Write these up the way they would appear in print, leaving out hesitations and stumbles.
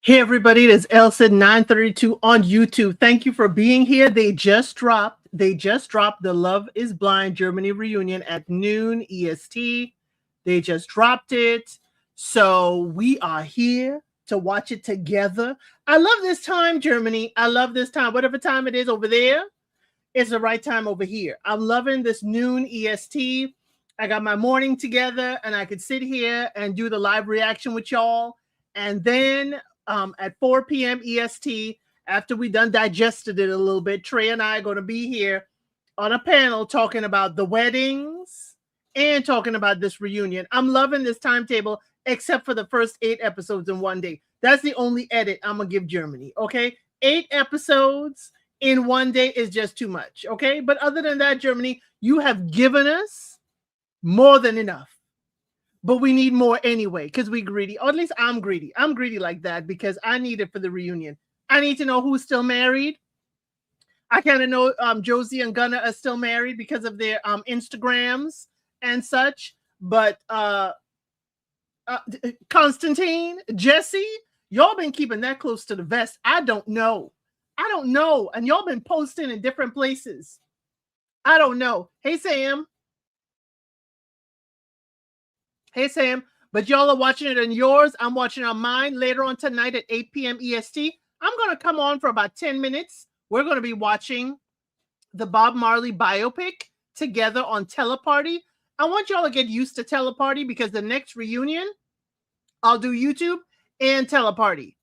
Hey everybody, it is Elsa 932 on YouTube. Thank you for being here. They just dropped the Love is Blind Germany reunion at noon EST. They just dropped it. So we are here to watch it together. I love this time, Germany. I love this time. Whatever time it is over there, it's the right time over here. I'm loving this noon EST. I got my morning together and I could sit here and do the live reaction with y'all. And then at 4 p.m. EST, after we done digested it a little bit, Trey and I are going to be here on a panel talking about the weddings and talking about this reunion. I'm loving this timetable, except for the first 8 episodes in one day. That's the only edit I'm going to give Germany, okay? 8 episodes in one day is just too much, okay? But other than that, Germany, you have given us more than enough. But we need more anyway, because we greedy. Or at least I'm greedy. I'm greedy like that because I need it for the reunion. I need to know who's still married. I kind of know Josie and Gunnar are still married because of their Instagrams and such. But Constantine, Jesse, y'all been keeping that close to the vest. I don't know. And y'all been posting in different places. I don't know. Hey, Sam. Hey, Sam. But y'all are watching it on yours. I'm watching on mine later on tonight at 8 p.m. EST. I'm going to come on for about 10 minutes. We're going to be watching the Bob Marley biopic together on Teleparty. I want y'all to get used to Teleparty because the next reunion, I'll do YouTube and Teleparty.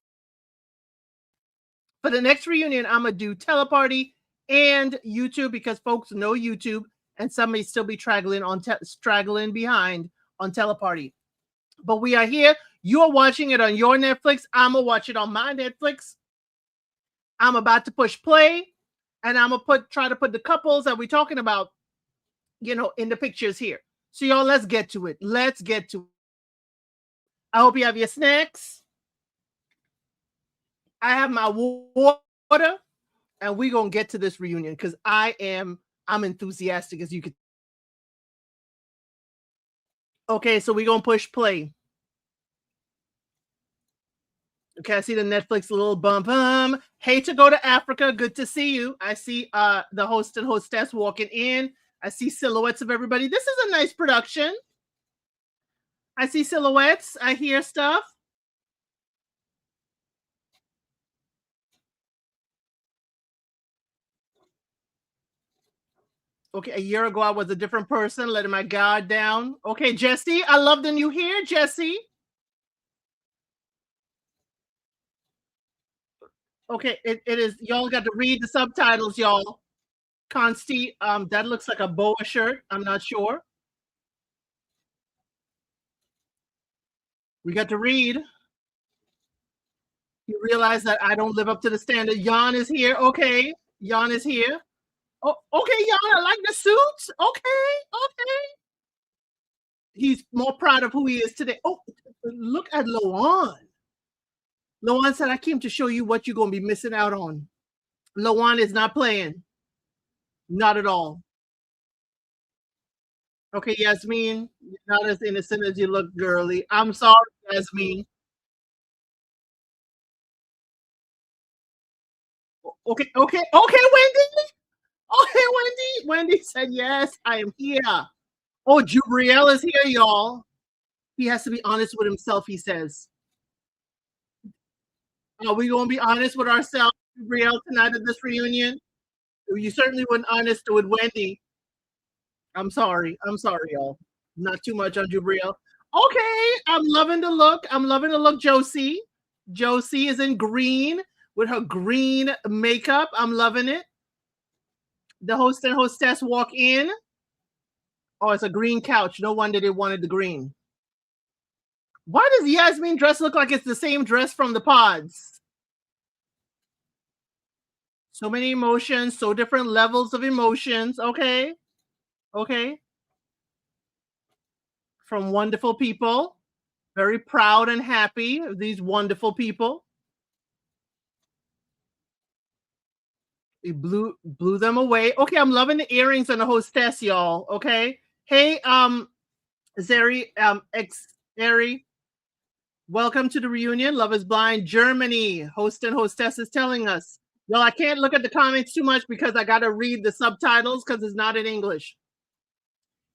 For the next reunion, I'm going to do Teleparty and YouTube because folks know YouTube and some may still be straggling behind on Teleparty. But we are here. You're watching it on your Netflix. I'm going to watch it on my Netflix. I'm about to push play and I'm going to try to put the couples that we're talking about, in the pictures here. So y'all, let's get to it. I hope you have your snacks. I have my water, and we're going to get to this reunion because I'm enthusiastic, as you could. Okay, so we're going to push play. Okay, I see the Netflix little bump. Hey, to go to Africa. Good to see you. I see the host and hostess walking in. I see silhouettes of everybody. This is a nice production. I see silhouettes. I hear stuff. Okay, a year ago, I was a different person, letting my guard down. Okay, Jesse, I love the new hair, Jesse. Okay, it is, y'all got to read the subtitles, y'all. Consti, that looks like a boa shirt. I'm not sure. We got to read. You realize that I don't live up to the standard. Jan is here. Okay, Jan is here. Oh, okay, Jan, I like the suits. Okay. He's more proud of who he is today. Oh, look at Loan. Loan said, I came to show you what you're going to be missing out on. Loan is not playing. Not at all. Okay, Yasmin, you're not as innocent as you look, girly. I'm sorry, Yasmin. Okay, Wendy. Okay, Wendy. Wendy said, yes, I am here. Oh, Jubriel is here, y'all. He has to be honest with himself, he says. Are we going to be honest with ourselves, Jubriel, tonight at this reunion? You certainly weren't honest with Wendy. I'm sorry, y'all. Not too much on Jubriel. Okay, I'm loving the look. Josie. Josie is in green with her green makeup. I'm loving it. The host and hostess walk in. Oh, it's a green couch. No wonder they wanted the green. Why does Yasmin dress look like it's the same dress from the pods? So many emotions, so different levels of emotions. Okay. From wonderful people. Very proud and happy of these wonderful people. He blew them away. Okay, I'm loving the earrings on the hostess, y'all. Okay. Hey, Zeri, Zeri, Welcome to the reunion. Love is Blind Germany. Host and hostess is telling us. Well, I can't look at the comments too much because I got to read the subtitles because it's not in English.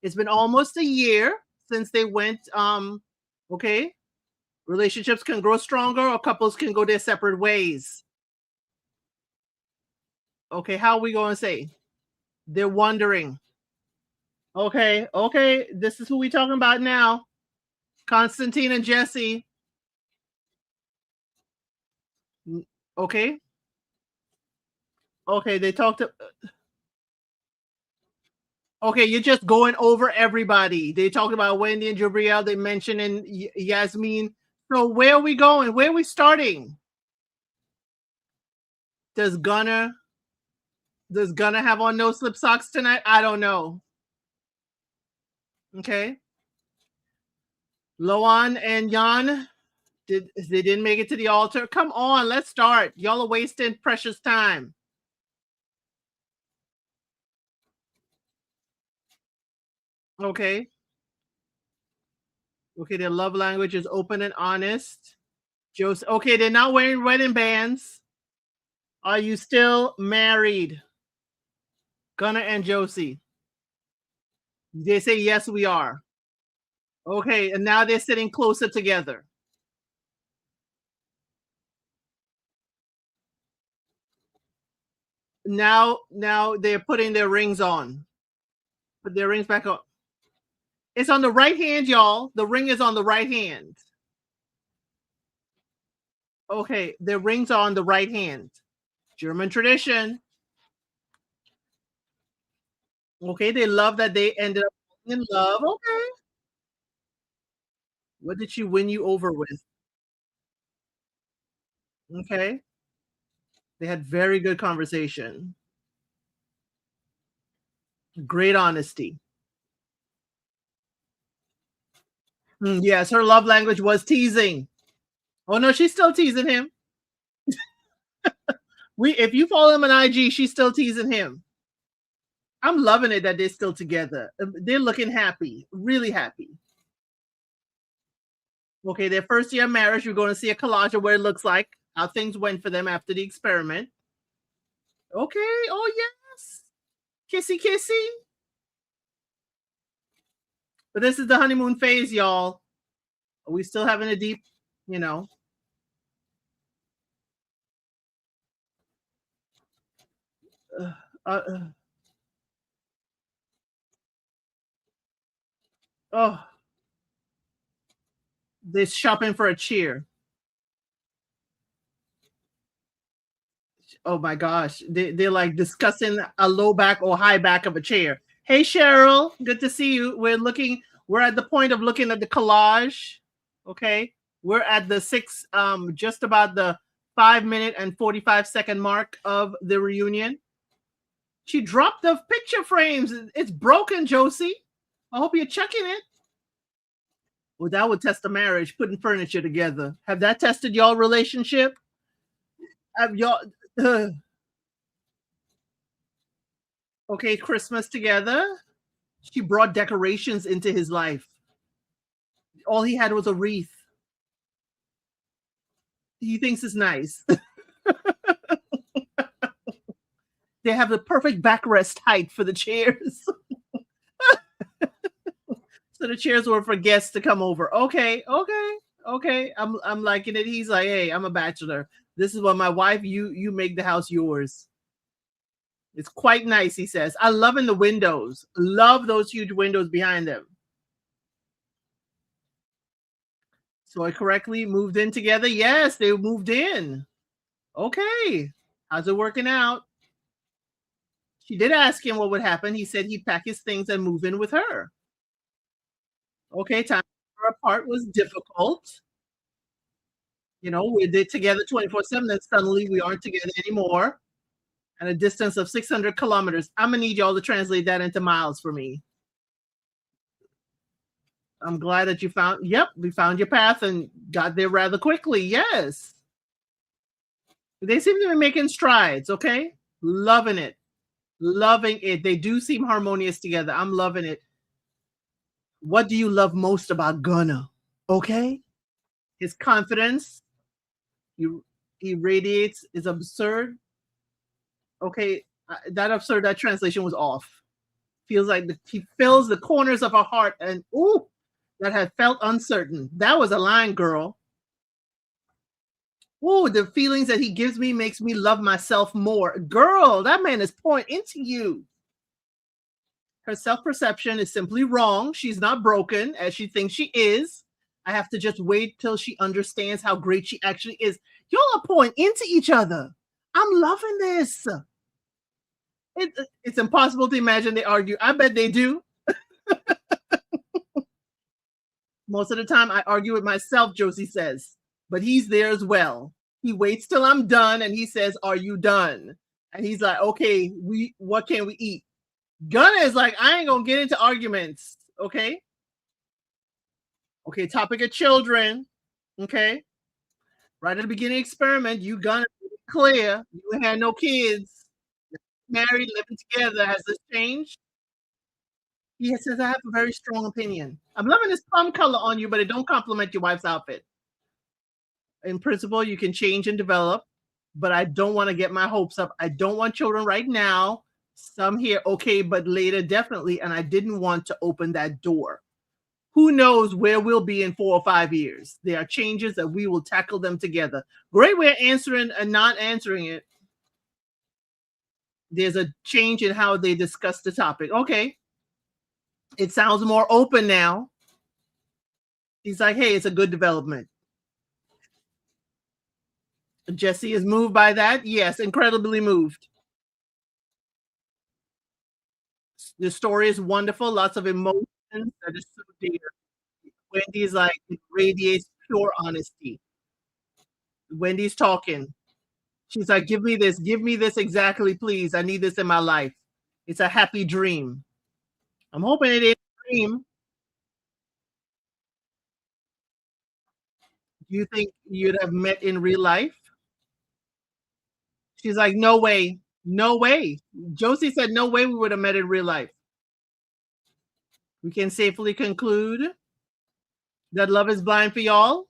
It's been almost a year since they went. Okay. Relationships can grow stronger or couples can go their separate ways. Okay. How are we going to say? They're wondering. Okay. Okay. This is who we talking about now. Constantine and Jesse. Okay. Okay. They talked. Okay, you're just going over everybody. They talked about Wendy and Jabriel. They mentioned in Yasmin. So where are we going? Where are we starting? Does Gunner have on no slip socks tonight? I don't know. Okay. Loan and Jan, they didn't make it to the altar. Come on, let's start. Y'all are wasting precious time. Okay. Okay, their love language is open and honest. Joseph. Okay, they're not wearing wedding bands. Are you still married? Gunnar and Josie. They say, yes, we are. Okay, and now they're sitting closer together. Now they're putting their rings on. Put their rings back on. It's on the right hand, y'all. The ring is on the right hand. Okay, their rings are on the right hand. German tradition. Okay, they love that they ended up in love. Okay. What did she win you over with? Okay. They had very good conversation. Great honesty. Yes, her love language was teasing. Oh no, she's still teasing him. If you follow him on IG, she's still teasing him. I'm loving it that they're still together. They're looking happy, really happy. Okay, their first year of marriage, you're going to see a collage of what it looks like, how things went for them after the experiment. Okay, oh yes. Kissy kissy. But this is the honeymoon phase, y'all. Are we still having a deep, you know? Oh, they're shopping for a chair. Oh my gosh, they're like discussing a low back or high back of a chair. Hey Cheryl, good to see you. We're at the point of looking at the collage. Okay, we're at the just about the 5 minute and 45-second mark of the reunion. She dropped the picture frames. It's broken, Josie. I hope you're checking it. Well, that would test a marriage, putting furniture together. Have that tested y'all relationship? Have y'all okay, Christmas together? She brought decorations into his life. All he had was a wreath. He thinks it's nice. They have the perfect backrest height for the chairs. So the chairs were for guests to come over. Okay. I'm liking it. He's like, hey, I'm a bachelor. This is what my wife, you make the house yours. It's quite nice, he says. I love in the windows. Love those huge windows behind them. So I correctly moved in together. Yes, they moved in. Okay. How's it working out? She did ask him what would happen. He said he'd pack his things and move in with her. Okay, time apart was difficult. You know, we did together 24/7, then suddenly we aren't together anymore at a distance of 600 kilometers. I'm gonna need y'all to translate that into miles for me. I'm glad that we found your path and got there rather quickly. Yes. They seem to be making strides, okay? Loving it. Loving it. They do seem harmonious together. I'm loving it. What do you love most about Gunna? Okay? His confidence, he he radiates, is absurd. Okay, that absurd, that translation was off. Feels like he fills the corners of her heart, and ooh, that had felt uncertain. That was a line, girl. Ooh, the feelings that he gives me makes me love myself more. Girl, that man is pouring into you. Her self-perception is simply wrong. She's not broken as she thinks she is. I have to just wait till she understands how great she actually is. Y'all are pouring into each other. I'm loving this. It's impossible to imagine they argue. I bet they do. Most of the time, I argue with myself, Josie says, but he's there as well. He waits till I'm done and he says, "Are you done?" And he's like, "Okay, what can we eat?" Gunna is like, "I ain't gonna get into arguments." Okay. Okay. Topic of children. Okay. Right at the beginning experiment, you gonna be clear. You had no kids, married, living together. Has this changed? He says, "I have a very strong opinion. I'm loving this plum color on you, but it don't complement your wife's outfit. In principle, you can change and develop, but I don't want to get my hopes up. I don't want children right now. Some here, okay, but later, definitely. And I didn't want to open that door. Who knows where we'll be in 4 or 5 years? There are changes that we will tackle them together." Great way of answering and not answering it. There's a change in how they discuss the topic. Okay. It sounds more open now. He's like, "Hey, it's a good development." Jesse is moved by that. Yes, incredibly moved. The story is wonderful. Lots of emotions. That is so dear. Wendy's like, it radiates pure honesty. Wendy's talking. She's like, "Give me this. Give me this exactly, please. I need this in my life. It's a happy dream." I'm hoping it is a dream. Do you think you'd have met in real life? She's like, "No way. No way." Josie said, "No way we would have met in real life." We can safely conclude that love is blind for y'all.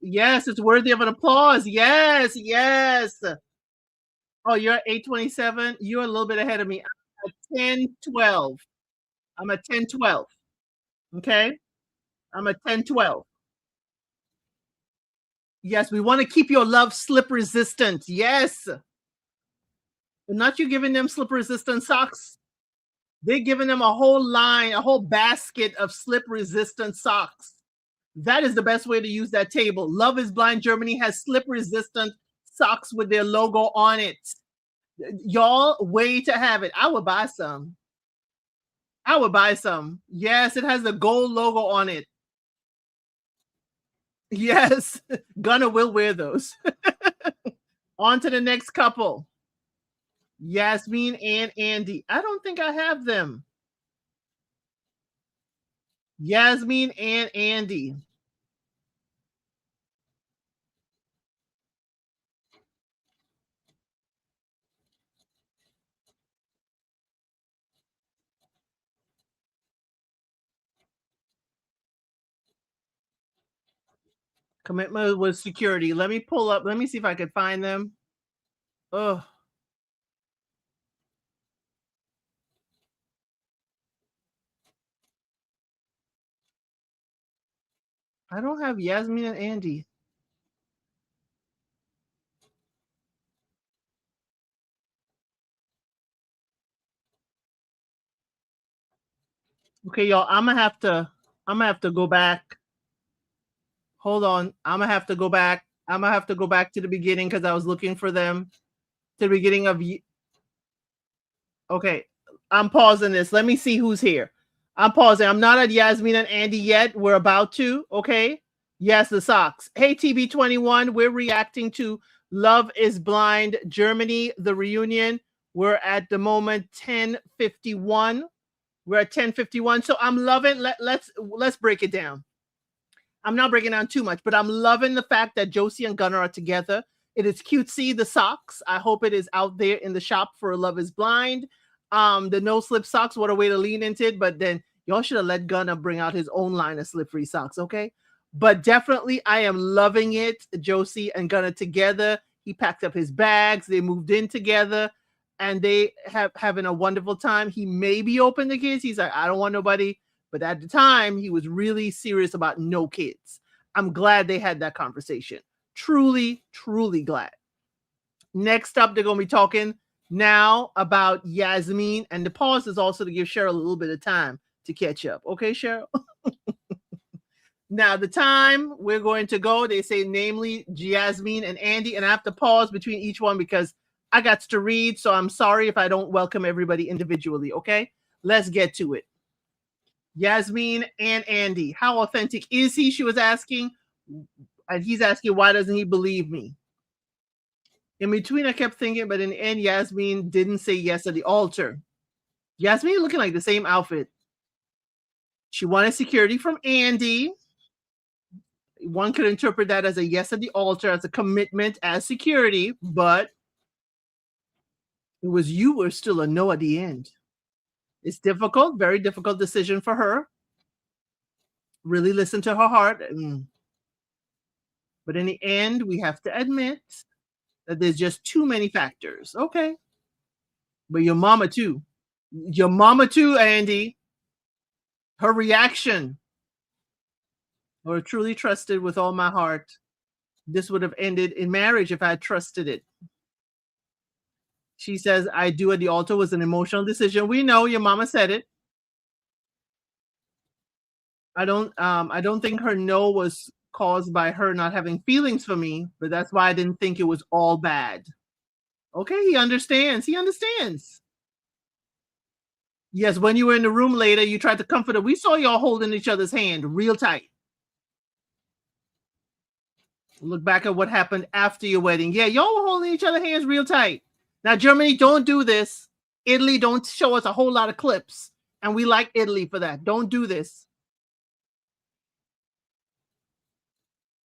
Yes, it's worthy of an applause. Yes, yes. Oh, you're at 8:27. You're a little bit ahead of me. I'm at 10:12. I'm at 10:12. Okay. I'm at 10:12. Yes, we want to keep your love slip resistant. Yes. But not you giving them slip resistant socks. They're giving them a whole line, a whole basket of slip resistant socks. That is the best way to use that table. Love is Blind Germany has slip resistant socks with their logo on it. Y'all, way to have it. I would buy some. I would buy some. Yes, it has the gold logo on it. Yes, Gunna will wear those. On to the next couple. Yasmin and Andy. I don't think I have them. Yasmin and Andy. Commitment with security. Let me pull up. Let me see if I can find them. Oh, I don't have Yasmin and Andy. Okay, y'all. I'm gonna have to go back. Hold on. I'm gonna have to go back. I'm gonna have to go back to the beginning because I was looking for them. To the beginning of okay. I'm pausing this. Let me see who's here. I'm pausing. I'm not at Yasmin and Andy yet. We're about to. Okay. Yes, the socks. Hey, TB21. We're reacting to Love is Blind Germany, the reunion. We're at the moment 10:51. We're at 10:51. So I'm loving. Let's break it down. I'm not breaking down too much, but I'm loving the fact that Josie and Gunnar are together. It is cutesy, the socks. I hope it is out there in the shop for Love is Blind. The no slip socks, what a way to lean into it. But then y'all should have let Gunnar bring out his own line of slip free socks, okay? But definitely, I am loving it. Josie and Gunnar together. He packed up his bags. They moved in together, and they have having a wonderful time. He may be open to kids. He's like, I don't want nobody. But at the time, he was really serious about no kids. I'm glad they had that conversation. Truly, truly glad. Next up, they're going to be talking now about Yasmin, and the pause is also to give Cheryl a little bit of time to catch up. Okay, Cheryl? Now, the time we're going to go, they say, namely, Jasmine and Andy, and I have to pause between each one because I got to read, so I'm sorry if I don't welcome everybody individually, okay? Let's get to it. Yasmin and Andy, how authentic is he? She was asking, and he's asking, why doesn't he believe me? In between, I kept thinking, but in the end, Yasmin didn't say yes at the altar. Yasmin looking like the same outfit. She wanted security from Andy. One could interpret that as a yes at the altar, as a commitment, as security, but it was you were still a no at the end. It's difficult, very difficult decision for her. Really listen to her heart. But in the end, we have to admit that there's just too many factors. Okay. But your mama too. Your mama too, Andy. Her reaction. Or truly trusted with all my heart. This would have ended in marriage if I had trusted it. She says, I do at the altar was an emotional decision. We know your mama said it. I don't think her no was caused by her not having feelings for me, but that's why I didn't think it was all bad. Okay, he understands. He understands. Yes, when you were in the room later, you tried to comfort her. We saw y'all holding each other's hand real tight. Look back at what happened after your wedding. Yeah, y'all were holding each other's hands real tight. Now, Germany, don't do this. Italy, don't show us a whole lot of clips. And we like Italy for that. Don't do this.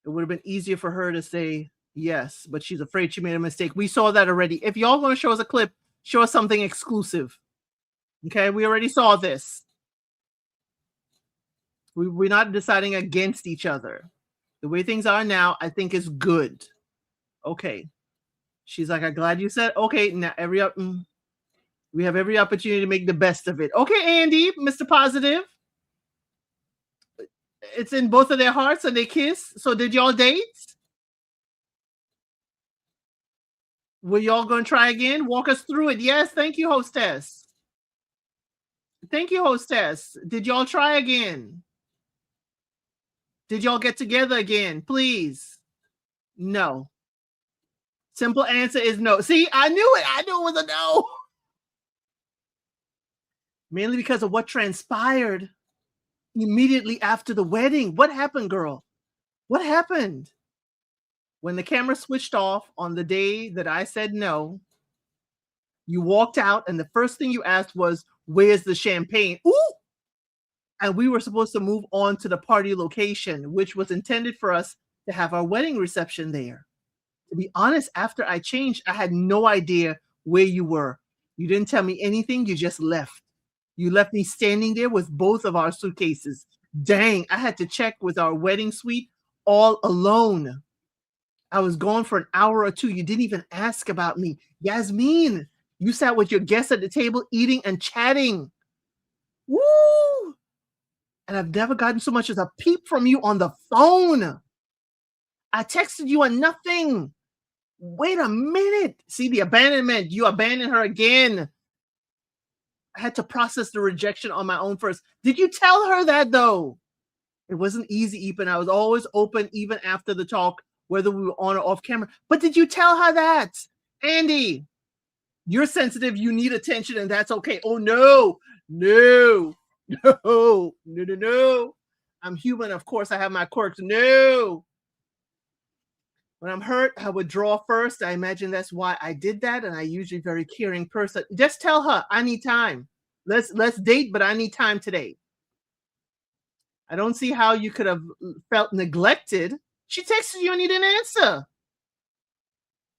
It would have been easier for her to say yes, but she's afraid she made a mistake. We saw that already. If y'all want to show us a clip, show us something exclusive. Okay, we already saw this. We're not deciding against each other. The way things are now, I think is good. Okay. She's like, I'm glad you said, okay, now we have every opportunity to make the best of it. Okay, Andy, Mr. Positive. It's in both of their hearts and they kiss. So did y'all date? Were y'all going to try again? Walk us through it. Yes, thank you, hostess. Thank you, hostess. Did y'all try again? Did y'all get together again? Please. No. Simple answer is no. See, I knew it. I knew it was a no. Mainly because of what transpired immediately after the wedding. What happened, girl? What happened? When the camera switched off on the day that I said no, you walked out and the first thing you asked was, where's the champagne? Ooh! And we were supposed to move on to the party location, which was intended for us to have our wedding reception there. To be honest, after I changed, I had no idea where you were. You didn't tell me anything. You just left. You left me standing there with both of our suitcases. Dang, I had to check with our wedding suite all alone. I was gone for an hour or two. You didn't even ask about me. Yasmin, you sat with your guests at the table eating and chatting. Woo! And I've never gotten so much as a peep from you on the phone. I texted you and nothing. Wait a minute. See the abandonment. You abandoned her again. I had to process the rejection on my own first. Did you tell her that though? It wasn't easy, Ethan. I was always open even after the talk, whether we were on or off camera. But did you tell her that? Andy, you're sensitive. You need attention and that's okay. Oh, no, no, no, no, no, no. I'm human. Of course, I have my quirks. No. When I'm hurt, I would draw first. I imagine that's why I did that. And I usually very caring person. Just tell her I need time. Let's date, but I need time today. I don't see how you could have felt neglected. She texted you and you didn't answer.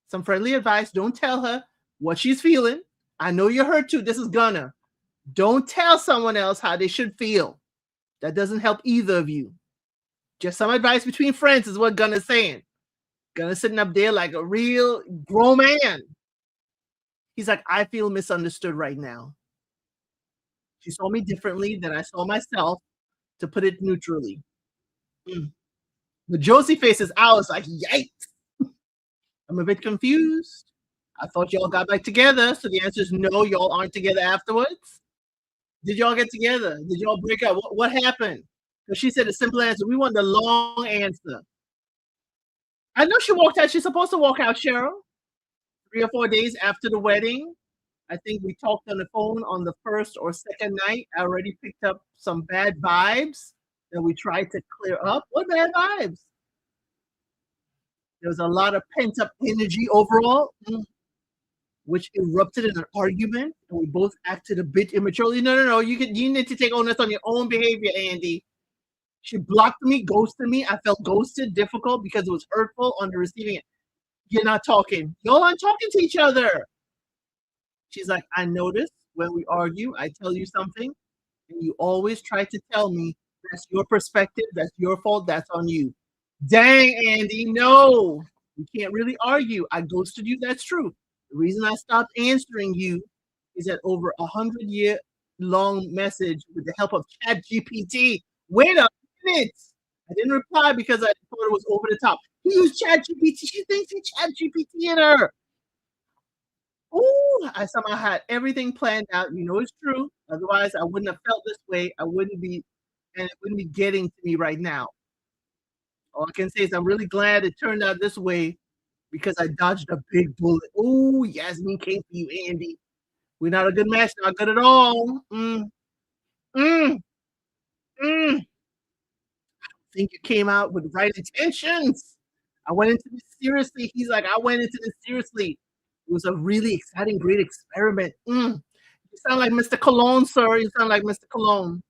Some friendly advice. Don't tell her what she's feeling. I know you're hurt too. This is Gunner. Don't tell someone else how they should feel. That doesn't help either of you. Just some advice between friends is what Gunna's saying. Gunna's sitting up there like a real grown man. He's like, I feel misunderstood right now. She saw me differently than I saw myself, to put it neutrally. Mm. The Josie faces out is like, yikes. I'm a bit confused. I thought y'all got back together. So the answer is no, y'all aren't together afterwards. Did y'all get together? Did y'all break up? What happened? Because she said a simple answer. We want the long answer. I know she walked out. She's supposed to walk out, Cheryl. 3 or 4 days after the wedding. I think we talked on the phone on the first or second night. I already picked up some bad vibes that we tried to clear up. What bad vibes? There was a lot of pent up energy overall, which erupted in an argument, and we both acted a bit immaturely. No, no, no. You need to take onus on your own behavior, Andy. She blocked me, ghosted me. I felt ghosted, difficult because it was hurtful on the receiving end. You're not talking. Y'all aren't talking to each other. She's like, I notice when we argue, I tell you something, and you always try to tell me that's your perspective, that's your fault, that's on you. Dang, Andy, no. We can't really argue. I ghosted you, that's true. The reason I stopped answering you is that over 100-year long message with the help of ChatGPT. Wait a minute. I didn't reply because I thought it was over the top. He used ChatGPT. She thinks he ChatGPT in her. Ooh, I somehow had everything planned out. You know it's true. Otherwise, I wouldn't have felt this way. I wouldn't be, and it wouldn't be getting to me right now. All I can say is I'm really glad it turned out this way because I dodged a big bullet. Ooh, Yasmin came for you, Andy. We're not a good match, not good at all. Mm, mm. Think you came out with right intentions. I went into this seriously. He's like, I went into this seriously. It was a really exciting, great experiment. You sound like Mr. Cologne, sir. You sound like Mr. Cologne.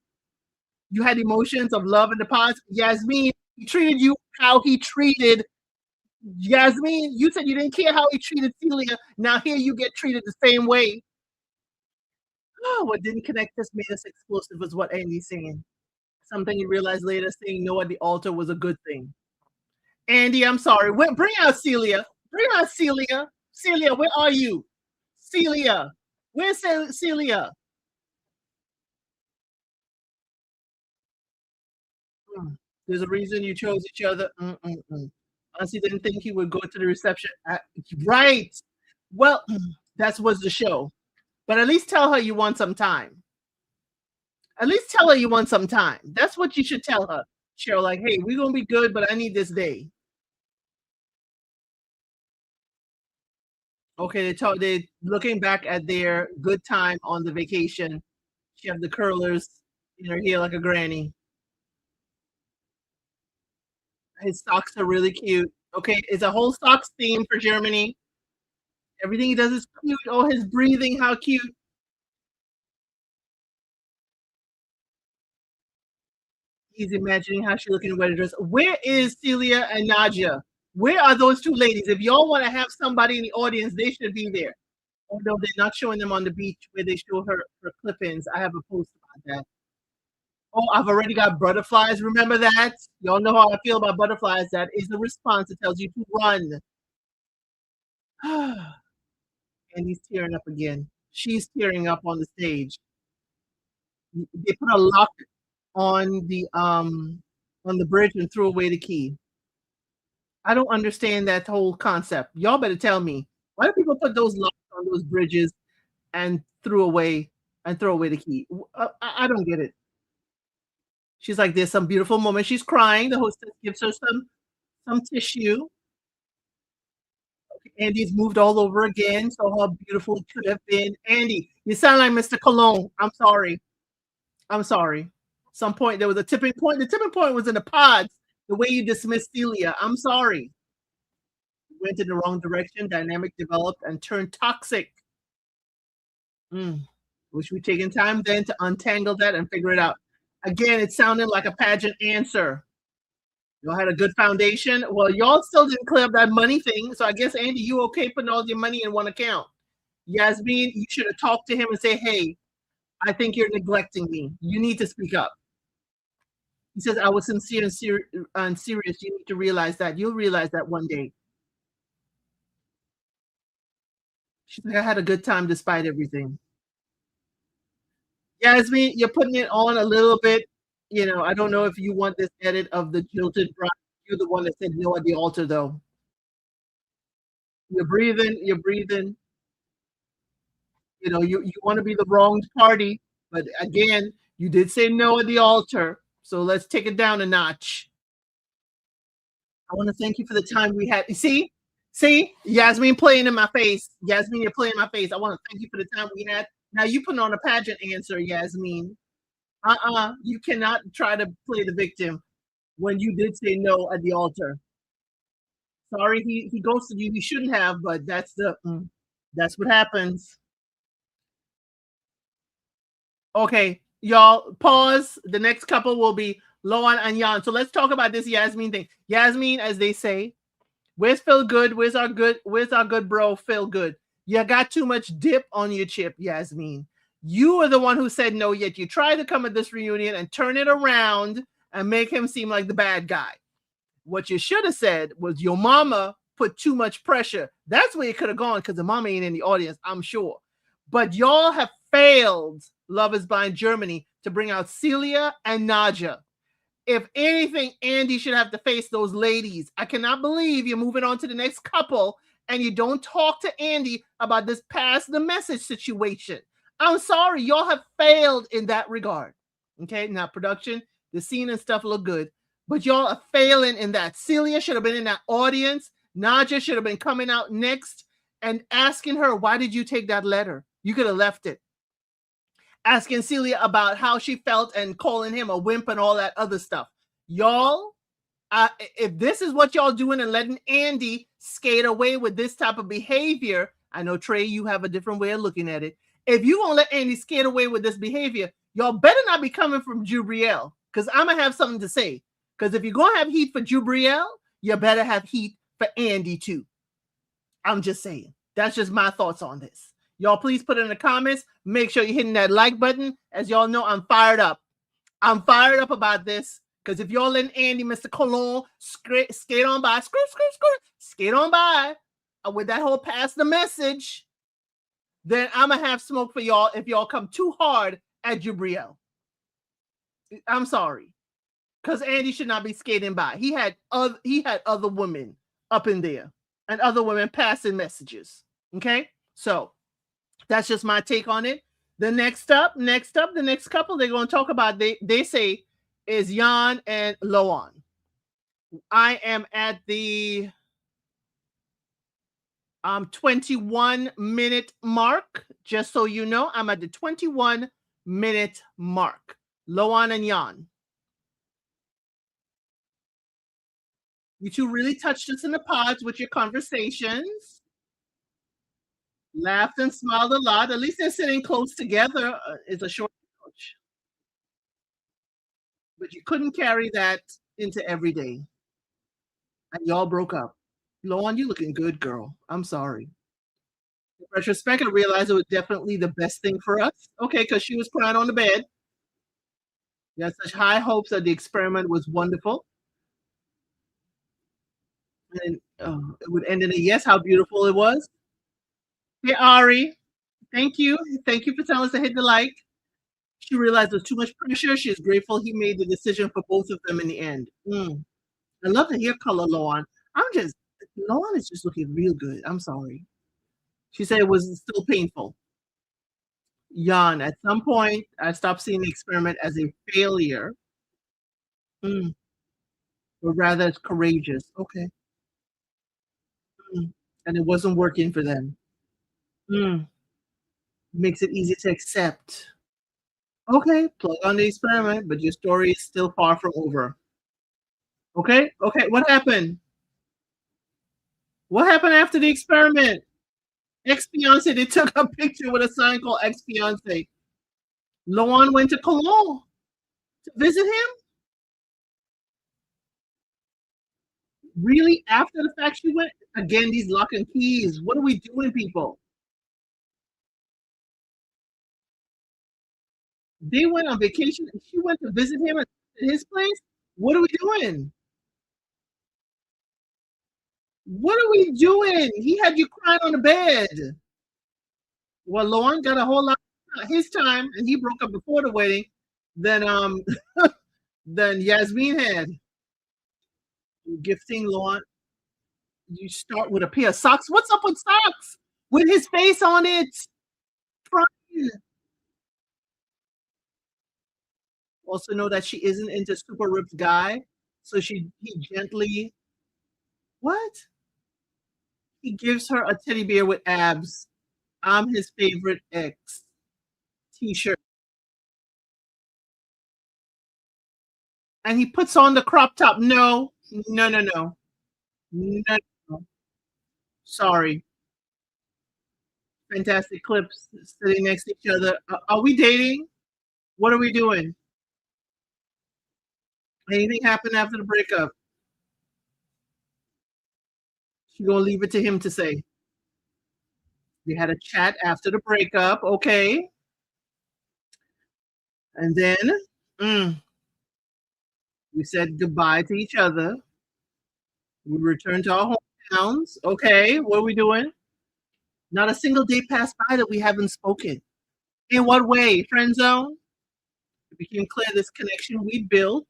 You had emotions of love in the past. Yasmin, he treated you how he treated Yasmin. You said you didn't care how he treated Celia. Now here you get treated the same way. Oh, what didn't connect us made us explosive is what Andy's saying. Something you realize later, saying no at the altar was a good thing. Andy, I'm sorry. Bring out Celia. Bring out Celia. Celia, where are you? Celia. Where's Celia? There's a reason you chose each other. Honestly, didn't think he would go to the reception. Right. Well, that was the show. But at least tell her you want some time. At least tell her you want some time. That's what you should tell her. Cheryl, like, hey, we're gonna be good, but I need this day. Okay, they looking back at their good time on the vacation. She have the curlers in her hair like a granny. His socks are really cute. Okay, it's a whole socks theme for Germany. Everything he does is cute. Oh, his breathing, how cute. He's imagining how she looking in a wedding dress. Where is Celia and Nadia? Where are those two ladies? If y'all want to have somebody in the audience, they should be there. Although they're not showing them on the beach where they show her clip-ins. I have a post about that. Oh, I've already got butterflies. Remember that? Y'all know how I feel about butterflies. That is the response. It tells you to run. And he's tearing up again. She's tearing up on the stage. They put a lock on the bridge and threw away the key. I don't understand that whole concept. Y'all better tell me. Why do people put those locks on those bridges and throw away the key? I don't get it. She's like, there's some beautiful moment. She's crying. The hostess gives her some tissue. Andy's moved all over again. So how beautiful it could have been. Andy, you sound like Mr. Cologne. I'm sorry. I'm sorry. Some point there was a tipping point. The tipping point was in the pods. The way you dismissed Celia. I'm sorry. Went in the wrong direction. Dynamic developed and turned toxic. Wish we'd taken time then to untangle that and figure it out. Again, it sounded like a pageant answer. Y'all had a good foundation. Well, y'all still didn't clear up that money thing. So I guess, Andy, you okay putting all your money in one account? Yasmin, you should have talked to him and say, hey, I think you're neglecting me. You need to speak up. He says, "I was sincere and serious. You need to realize that. You'll realize that one day." She's like, "I had a good time despite everything." Yasmin, you're putting it on a little bit. I don't know if you want this edit of the jilted bride. You're the one that said no at the altar, though. You're breathing. You're breathing. You want to be the wronged party, but again, you did say no at the altar. So let's take it down a notch. I want to thank you for the time we had. You see, Yasmin playing in my face. Yasmin, you're playing in my face. I want to thank you for the time we had. Now you putting on a pageant answer, Yasmin. You cannot try to play the victim when you did say no at the altar. Sorry, he ghosted you. He shouldn't have, but that's what happens. Okay, y'all, pause. The next couple will be Loan and Jan. So let's talk about this Yasmin thing. Yasmin, as they say, where's Phil Good? Where's our good bro Phil Good? You got too much dip on your chip, Yasmin. You are the one who said no, yet you tried to come at this reunion and turn it around and make him seem like the bad guy. What you should have said was your mama put too much pressure. That's where it could have gone, because the mama ain't in the audience, I'm sure. But y'all have failed Love is Blind Germany to bring out Celia and Naja. If anything, Andy should have to face those ladies. I cannot believe you're moving on to the next couple and you don't talk to Andy about this pass the message situation. I'm sorry, y'all have failed in that regard. Okay, now production, the scene and stuff look good, but y'all are failing in that. Celia should have been in that audience. Naja should have been coming out next and asking her, why did you take that letter? You could have left it. Asking Celia about how she felt and calling him a wimp and all that other stuff. Y'all, if this is what y'all doing and letting Andy skate away with this type of behavior, I know, Trey, you have a different way of looking at it. If you won't let Andy skate away with this behavior, y'all better not be coming from Jubriel, because I'm going to have something to say. Because if you're going to have heat for Jubriel, you better have heat for Andy too. I'm just saying. That's just my thoughts on this. Y'all please put it in the comments. Make sure you're hitting that like button. As y'all know, I'm fired up. I'm fired up about this, because if y'all letting Andy, Mr. Cologne, skate on by, skate on by with that whole pass the message, then I'm going to have smoke for y'all if y'all come too hard at Jubriel. I'm sorry. Because Andy should not be skating by. He had other women up in there and other women passing messages. Okay? So that's just my take on it. The next couple they're going to talk about, they say, is Jan and Loan. I am at the 21-minute mark. Just so you know, I'm at the 21-minute mark. Loan and Jan. You two really touched us in the pods with your conversations. Laughed and smiled a lot. At least they're sitting close together. It's a short couch. But you couldn't carry that into every day. And y'all broke up. Loan, you looking good, girl. I'm sorry. In retrospect, I realized it was definitely the best thing for us. Okay, because she was crying on the bed. You had such high hopes that the experiment was wonderful. And it would end in a yes, how beautiful it was. Hey, Ari. Thank you. Thank you for telling us to hit the like. She realized there's too much pressure. She is grateful he made the decision for both of them in the end. I love the hair color, Loan. Loan is just looking real good. I'm sorry. She said it was still painful. Jan, at some point, I stopped seeing the experiment as a failure, but rather as courageous. Okay. And it wasn't working for them. Makes it easy to accept. Okay, plug on the experiment, but your story is still far from over. Okay, what happened? What happened after the experiment? Ex-fiance, they took a picture with a sign called ex-fiance. Loan went to Cologne to visit him? Really? After the fact she went? Again, these lock and keys. What are we doing, people? They went on vacation and she went to visit him and At his place? What are we doing? What are we doing? He had you crying on the bed. Well, Lauren got a whole lot his time, and he broke up before the wedding than than Yasmin had. Gifting Lauren, you start with a pair of socks. What's up with socks? With his face on it. Fine. Also know that she isn't into super ripped guy, so he gently what? He gives her a teddy bear with abs. I'm his favorite ex T-shirt, and he puts on the crop top. No, no, no, no, no. No. Sorry. Fantastic clips sitting next to each other. Are we dating? What are we doing? Anything happen after the breakup? She gonna leave it to him to say. We had a chat after the breakup, okay, and then mm, we said goodbye to each other. We returned to our hometowns. Okay, what are we doing? Not a single day passed by that we haven't spoken. In what way? Friend zone? It became clear this connection we built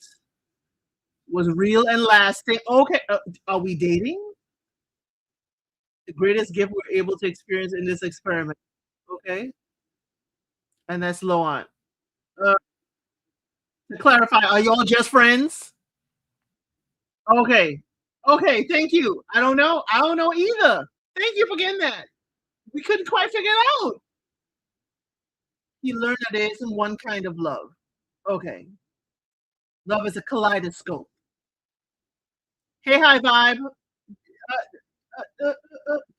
was real and lasting. Okay, are we dating? The greatest gift we're able to experience in this experiment. Okay, and that's Loan. Uh, to clarify, are y'all just friends? Okay, okay, thank you. I don't know. I don't know either. Thank you for getting that. We couldn't quite figure it out. He learned that there isn't one kind of love. Okay, love is a kaleidoscope. Hey, high vibe.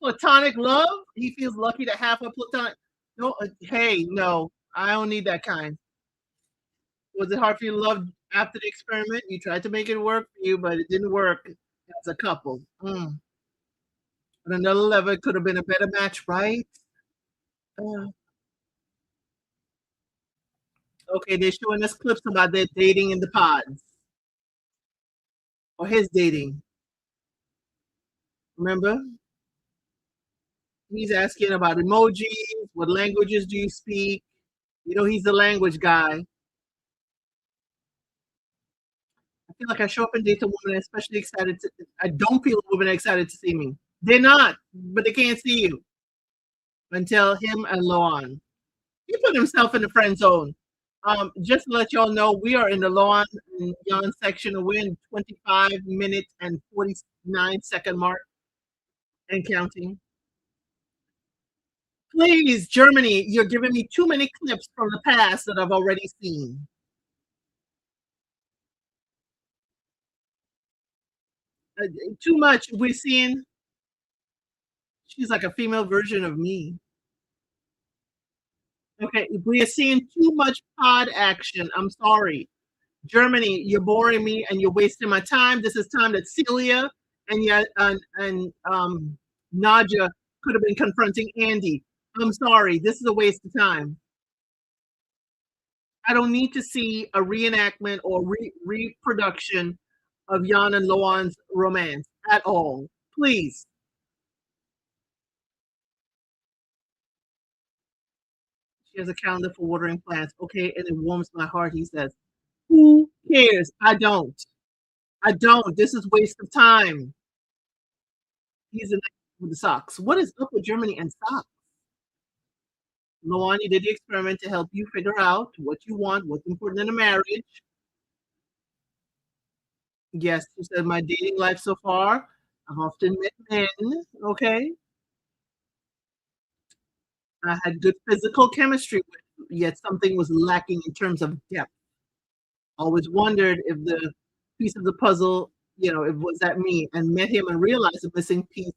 Platonic love. He feels lucky to have a platonic. No, hey, no, I don't need that kind. Was it hard for you to love after the experiment? You tried to make it work for you, but it didn't work as a couple. On another level, it could have been a better match, right? Uh, okay, they're showing us clips about their dating in the pods or his dating. Remember? He's asking about emojis. What languages do you speak? You know, he's the language guy. I feel like I show up and date a woman, especially excited to. I don't feel a woman excited to see me. They're not, but they can't see you until him and Loan. He put himself in the friend zone. Just to let y'all know, we are in the Loan and Jan section. We're in 25 minutes and 49-second mark and counting. Please, Germany, you're giving me too many clips from the past that I've already seen. Too much. We're seeing she's like a female version of me. Okay, we are seeing too much pod action. I'm sorry. Germany, you're boring me and you're wasting my time. This is time that Celia and Nadia could have been confronting Andy. I'm sorry. This is a waste of time. I don't need to see a reenactment or reproduction of Jan and Loan's romance at all. Please. She has a calendar for watering plants. Okay, and it warms my heart, he says. Who cares? I don't. I don't. This is waste of time. He's in with the socks. What is up with Germany and socks? Loan, you did the experiment to help you figure out what you want, what's important in a marriage. Yes, you said my dating life so far. I've often met men. Okay. I had good physical chemistry with, yet something was lacking in terms of depth. Always wondered if the piece of the puzzle, it was that me, and met him and realized the missing piece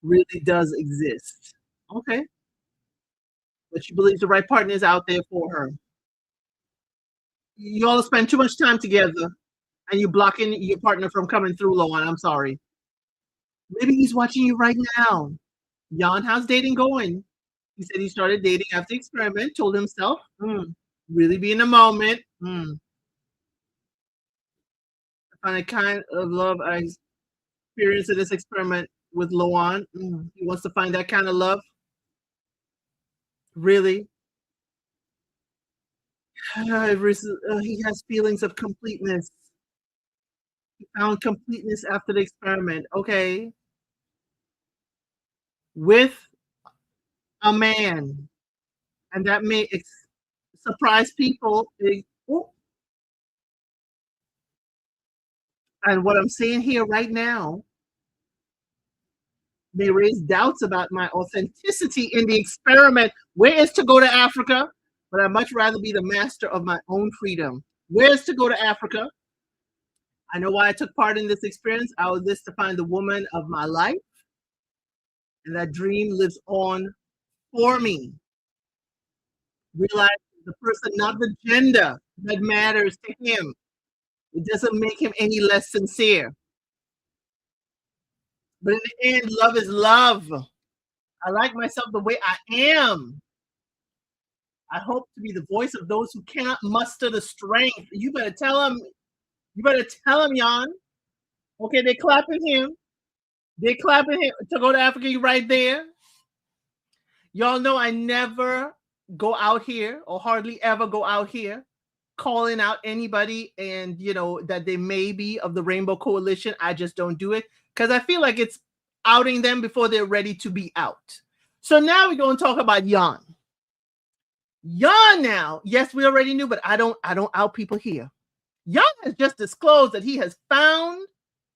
really does exist. Okay. But she believes the right partner is out there for her. You all spend too much time together and you're blocking your partner from coming through, Loan. I'm sorry. Maybe he's watching you right now. Jan, how's dating going? He said he started dating after the experiment, told himself, really be in the moment. On a kind of love I experienced in this experiment with Loan. He wants to find that kind of love. Really? He has feelings of completeness. He found completeness after the experiment. Okay. With a man. And that may surprise people. Oh, and what I'm saying here right now may raise doubts about my authenticity in the experiment. Where is to go to Africa? But I'd much rather be the master of my own freedom. Where's to go to Africa? I know why I took part in this experience. I was this to find the woman of my life, and that dream lives on for me. Realize the person, not the gender, that matters to him. It doesn't make him any less sincere. But in the end, love is love. I like myself the way I am. I hope to be the voice of those who cannot muster the strength. You better tell him. You better tell him, Jan. Okay, they're clapping him. They're clapping him to go to Africa. You right there. Y'all know I never go out here, or hardly ever go out here, calling out anybody and that they may be of the Rainbow Coalition. I just don't do it because I feel like it's outing them before they're ready to be out. So now we're going to talk about Jan. Jan now, yes, we already knew, but I don't out people here. Jan has just disclosed that he has found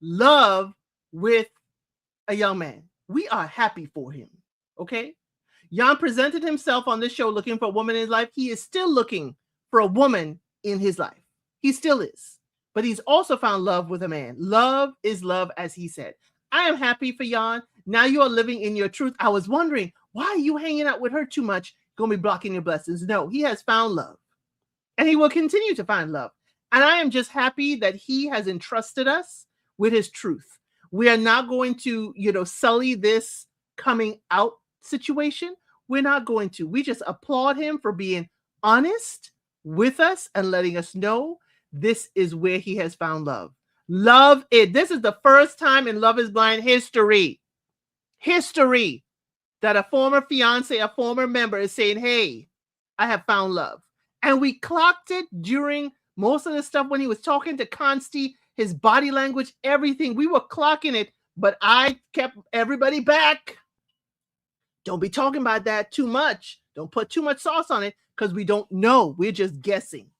love with a young man. We are happy for him. Okay. Jan presented himself on this show looking for a woman in his life. He is still looking for a woman in his life. He still is. But he's also found love with a man. Love is love, as he said. I am happy for Jan. Now you are living in your truth. I was wondering, why are you hanging out with her too much? Going to be blocking your blessings. No, he has found love. And he will continue to find love. And I am just happy that he has entrusted us with his truth. We are not going to, sully this coming out situation. We're not going to. We just applaud him for being honest with us and letting us know this is where he has found love. Love it. This is the first time in Love is Blind history that a former fiance, a former member is saying, hey, I have found love. And we clocked it during most of the stuff when he was talking to Consti, his body language, everything. We were clocking it, but I kept everybody back. Don't be talking about that too much. Don't put too much sauce on it because we don't know. We're just guessing.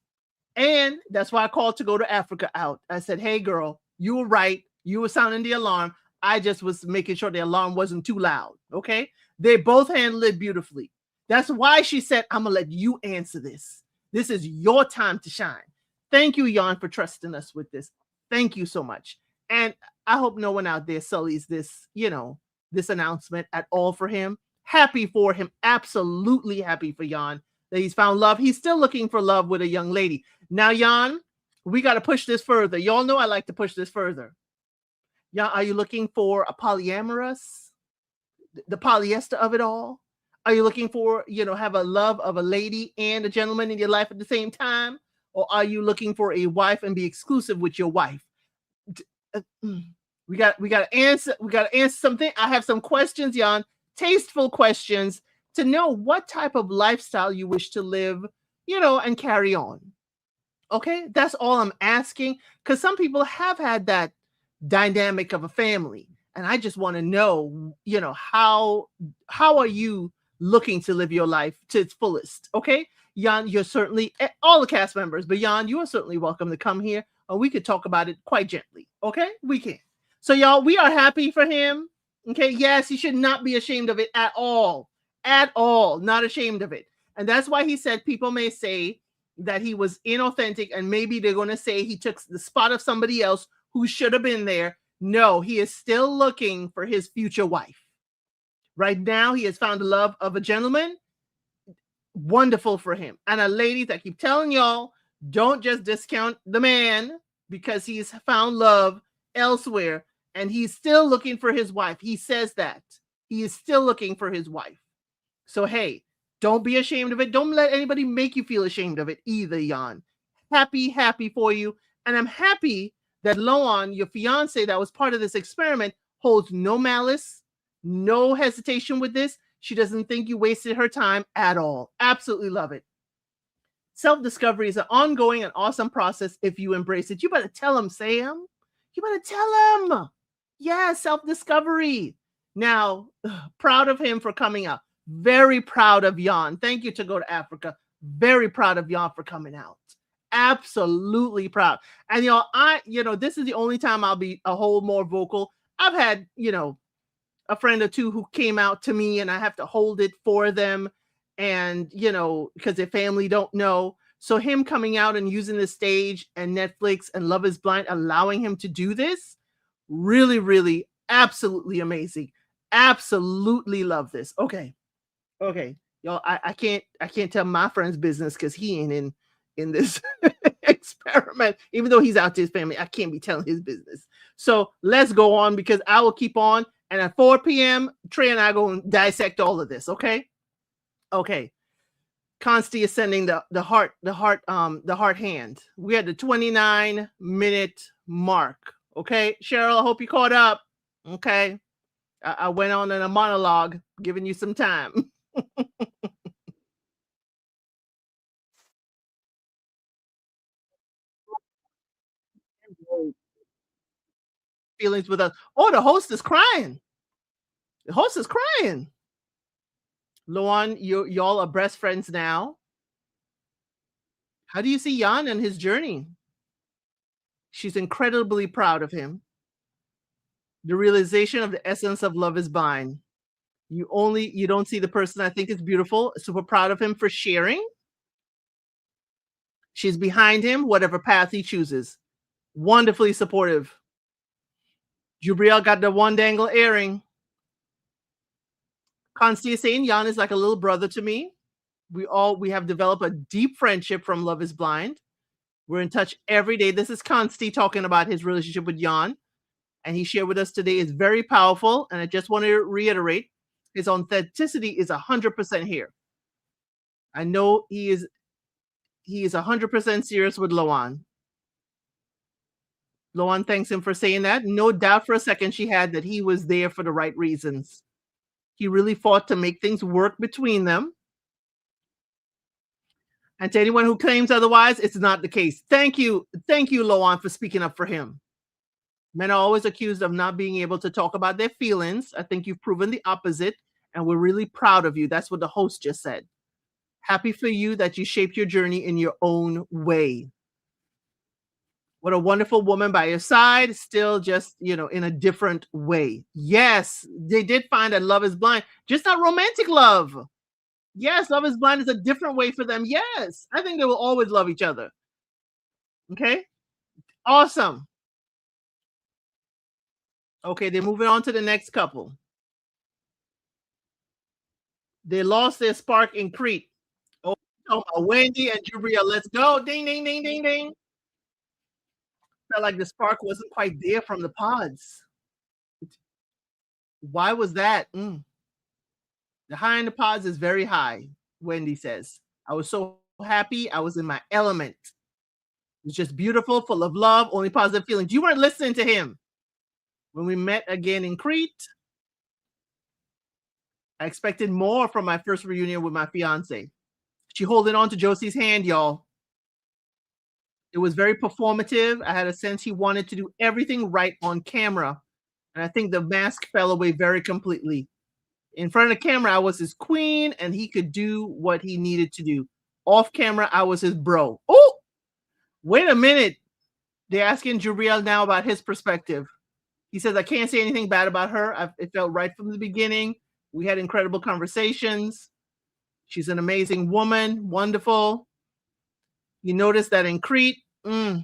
And that's why I called to go to Africa out. I said, hey, girl, you were right. You were sounding the alarm. I just was making sure the alarm wasn't too loud. Okay. They both handled it beautifully. That's why she said, I'm going to let you answer this. This is your time to shine. Thank you, Jan, for trusting us with this. Thank you so much. And I hope no one out there sullies this, this announcement at all for him. Happy for him. Absolutely happy for Jan that he's found love. He's still looking for love with a young lady. Now, Jan, we got to push this further. Y'all know I like to push this further. Jan, are you looking for a polyamorous, the polyester of it all? Are you looking for, have a love of a lady and a gentleman in your life at the same time? Or are you looking for a wife and be exclusive with your wife? We got to answer. We got to answer something. I have some questions, Jan, tasteful questions to know what type of lifestyle you wish to live, and carry on. Okay, that's all I'm asking, because some people have had that dynamic of a family, and I just want to know, how are you looking to live your life to its fullest? Okay, Jan, you're certainly, all the cast members, but Jan, you are certainly welcome to come here, and we could talk about it quite gently. Okay, we can. So, y'all, we are happy for him. Okay, yes, he should not be ashamed of it at all. At all, not ashamed of it. And that's why he said people may say that he was inauthentic, and maybe they're going to say he took the spot of somebody else who should have been there. No, he is still looking for his future wife. Right now, he has found the love of a gentleman. Wonderful for him. And a lady that keep telling y'all, don't just discount the man because he's found love elsewhere. And he's still looking for his wife. He says that. He is still looking for his wife. So, hey, don't be ashamed of it. Don't let anybody make you feel ashamed of it either, Jan. Happy for you. And I'm happy that Loan, your fiance that was part of this experiment, holds no malice, no hesitation with this. She doesn't think you wasted her time at all. Absolutely love it. Self discovery is an ongoing and awesome process if you embrace it. You better tell him, Sam. You better tell him. Yeah, self discovery. Now, proud of him for coming out. Very proud of Jan. Thank you to go to Africa. Very proud of Jan for coming out. Absolutely proud. And this is the only time I'll be a whole more vocal. I've had, a friend or two who came out to me and I have to hold it for them. And, because their family don't know. So him coming out and using the stage and Netflix and Love is Blind, allowing him to do this, really, really, absolutely amazing. Absolutely love this. Okay. Y'all, I can't tell my friend's business because he ain't in this experiment. Even though he's out to his family, I can't be telling his business. So let's go on because I will keep on. And at 4 p.m., Trey and I go and dissect all of this. Okay. Consti is sending the heart hand. We had the 29-minute mark. Okay, Cheryl, I hope you caught up. Okay, I went on in a monologue, giving you some time. Feelings with us. Oh, the host is crying. The host is crying. Luan, y'all are best friends now. How do you see Jan and his journey? She's incredibly proud of him. The realization of the essence of Love is Blind. You don't see the person. I think is beautiful. Super proud of him for sharing. She's behind him, whatever path he chooses. Wonderfully supportive. Jubriel got the one dangle earring. Constance saying Jan is like a little brother to me. We have developed a deep friendship from Love is Blind. We're in touch every day. This is Consti talking about his relationship with Jan. And he shared with us today is very powerful. And I just want to reiterate, his authenticity is 100% here. I know he is 100% serious with Loan. Loan thanks him for saying that. No doubt for a second she had that he was there for the right reasons. He really fought to make things work between them. And to anyone who claims otherwise, it's not the case. Thank you, Loan, for speaking up for him. Men are always accused of not being able to talk about their feelings. I think you've proven the opposite, and we're really proud of you. That's what the host just said. Happy for you that you shaped your journey in your own way. What a wonderful woman by your side, still just, in a different way. Yes, they did find that Love is Blind, just not romantic love. Yes, Love is Blind is a different way for them. Yes, I think they will always love each other. Okay, awesome. Okay, they're moving on to the next couple. They lost their spark in Crete. Oh, Wendy and Jubria, let's go. Ding, ding, ding, ding, ding. Felt like the spark wasn't quite there from the pods. Why was that? The high in the pods is very high, Wendy says. I was so happy. I was in my element. It was just beautiful, full of love, only positive feelings. You weren't listening to him. When we met again in Crete, I expected more from my first reunion with my fiance. She holding on to Josie's hand, y'all. It was very performative. I had a sense he wanted to do everything right on camera. And I think the mask fell away very completely. In front of the camera, I was his queen and he could do what he needed to do. Off camera, I was his bro. Oh, wait a minute. They're asking Juriel now about his perspective. He says, I can't say anything bad about her. It felt right from the beginning. We had incredible conversations. She's an amazing woman. Wonderful. You notice that in Crete, the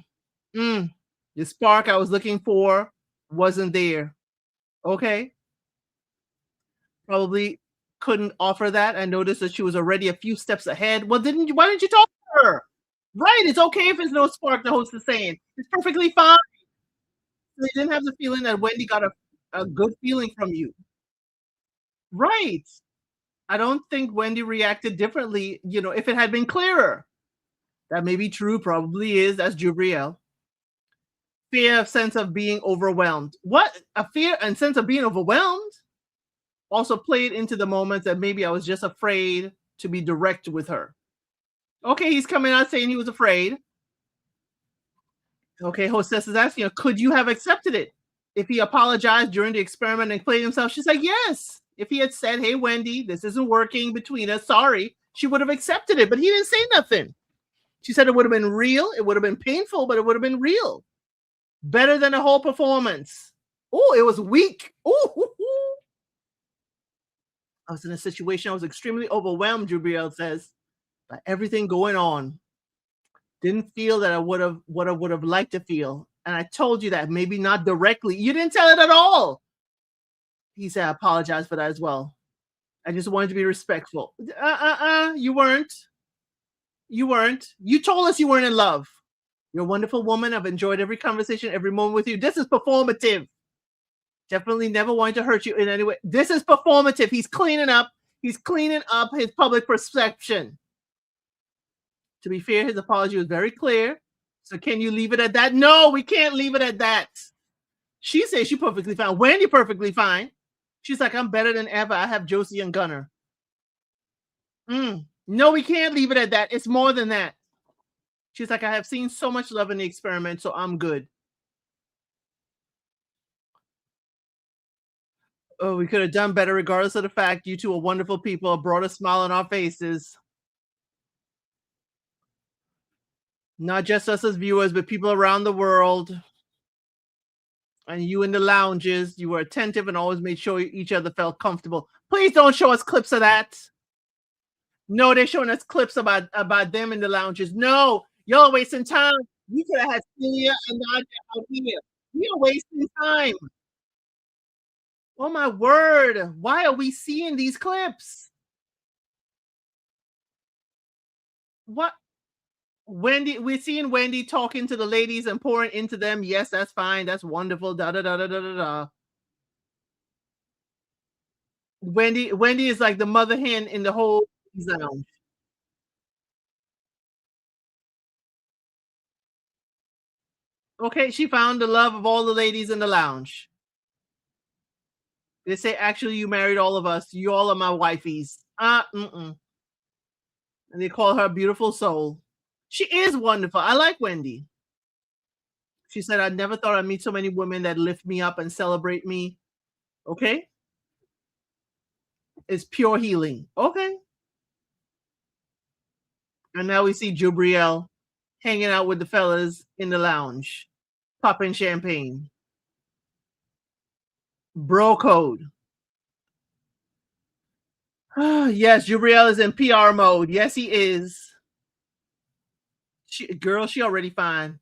spark I was looking for wasn't there. Okay. Probably couldn't offer that. I noticed that she was already a few steps ahead. Well, why didn't you talk to her? Right. It's okay if there's no spark, the host is saying. It's perfectly fine. They didn't have the feeling that Wendy got a good feeling from you. Right. I don't think Wendy reacted differently, if it had been clearer. That may be true, probably is. That's Jubriel. Fear, sense of being overwhelmed. What? A fear and sense of being overwhelmed also played into the moments that maybe I was just afraid to be direct with her. Okay, he's coming out saying he was afraid. Okay, hostess is asking her, could you have accepted it if he apologized during the experiment and played himself? She's like, yes. If he had said, hey, Wendy, this isn't working between us, sorry, she would have accepted it, but he didn't say nothing. She said it would have been real. It would have been painful, but it would have been real. Better than a whole performance. Oh, it was weak. Oh, I was in a situation. I was extremely overwhelmed, Jubriel says, by everything going on. Didn't feel that I would have what I would have liked to feel. And I told you that, maybe not directly. You didn't tell it at all. He said, I apologize for that as well. I just wanted to be respectful. You weren't. You weren't. You told us you weren't in love. You're a wonderful woman. I've enjoyed every conversation, every moment with you. This is performative. Definitely never wanted to hurt you in any way. This is performative. He's cleaning up. He's cleaning up his public perception. To be fair, his apology was very clear. So can you leave it at that? No, we can't leave it at that. She says she's perfectly fine. Wendy perfectly fine. She's like, I'm better than ever. I have Josie and Gunner. No, we can't leave it at that. It's more than that. She's like, I have seen so much love in the experiment, so I'm good. Oh, we could have done better regardless of the fact you two are wonderful people, brought a smile on our faces. Not just us as viewers, but people around the world. And you in the lounges, you were attentive and always made sure each other felt comfortable. Please don't show us clips of that. No, they're showing us clips about them in the lounges. No, y'all wasting time. We could have had Celia and Nadia out here. We are wasting time. Oh my word. Why are we seeing these clips? What? Wendy, we're seeing Wendy talking to the ladies and pouring into them. Yes, that's fine. That's wonderful. Da da da da da da da. Wendy is like the mother hen in the whole zone. Okay, she found the love of all the ladies in the lounge. They say, actually, you married all of us. You all are my wifeys. And they call her a beautiful soul. She is wonderful. I like Wendy. She said, I never thought I'd meet so many women that lift me up and celebrate me. Okay. It's pure healing. Okay. And now we see Jubriel hanging out with the fellas in the lounge, popping champagne. Bro code. Yes, Jubriel is in PR mode. Yes, he is. She already fine.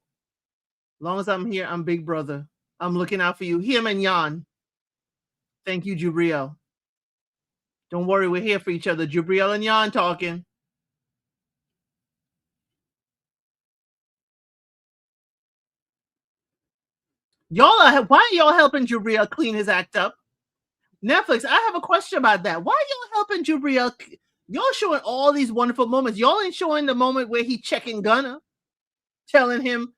Long as I'm here, I'm big brother. I'm looking out for you. Him and Jan. Thank you, Jubriel. Don't worry, we're here for each other. Jubriel and Jan talking. Why are y'all helping Jubriel clean his act up? Netflix, I have a question about that. Why y'all helping Jubriel? Y'all showing all these wonderful moments. Y'all ain't showing the moment where he checking Gunner, telling him,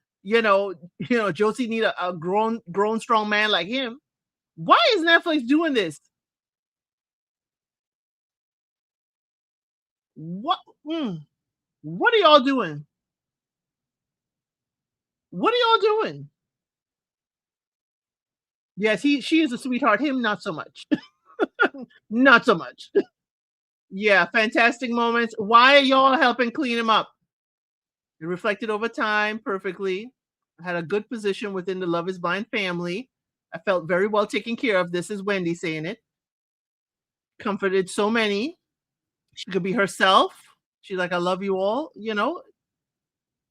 Josie need a grown strong man like him. Why is Netflix doing this? What? What are y'all doing? What are y'all doing? Yes, she is a sweetheart. Him, not so much. Not so much. Yeah, fantastic moments. Why are y'all helping clean him up? It reflected over time perfectly. I had a good position within the Love is Blind family. I felt very well taken care of. This is Wendy saying it. Comforted so many. She could be herself. She's like, I love you all.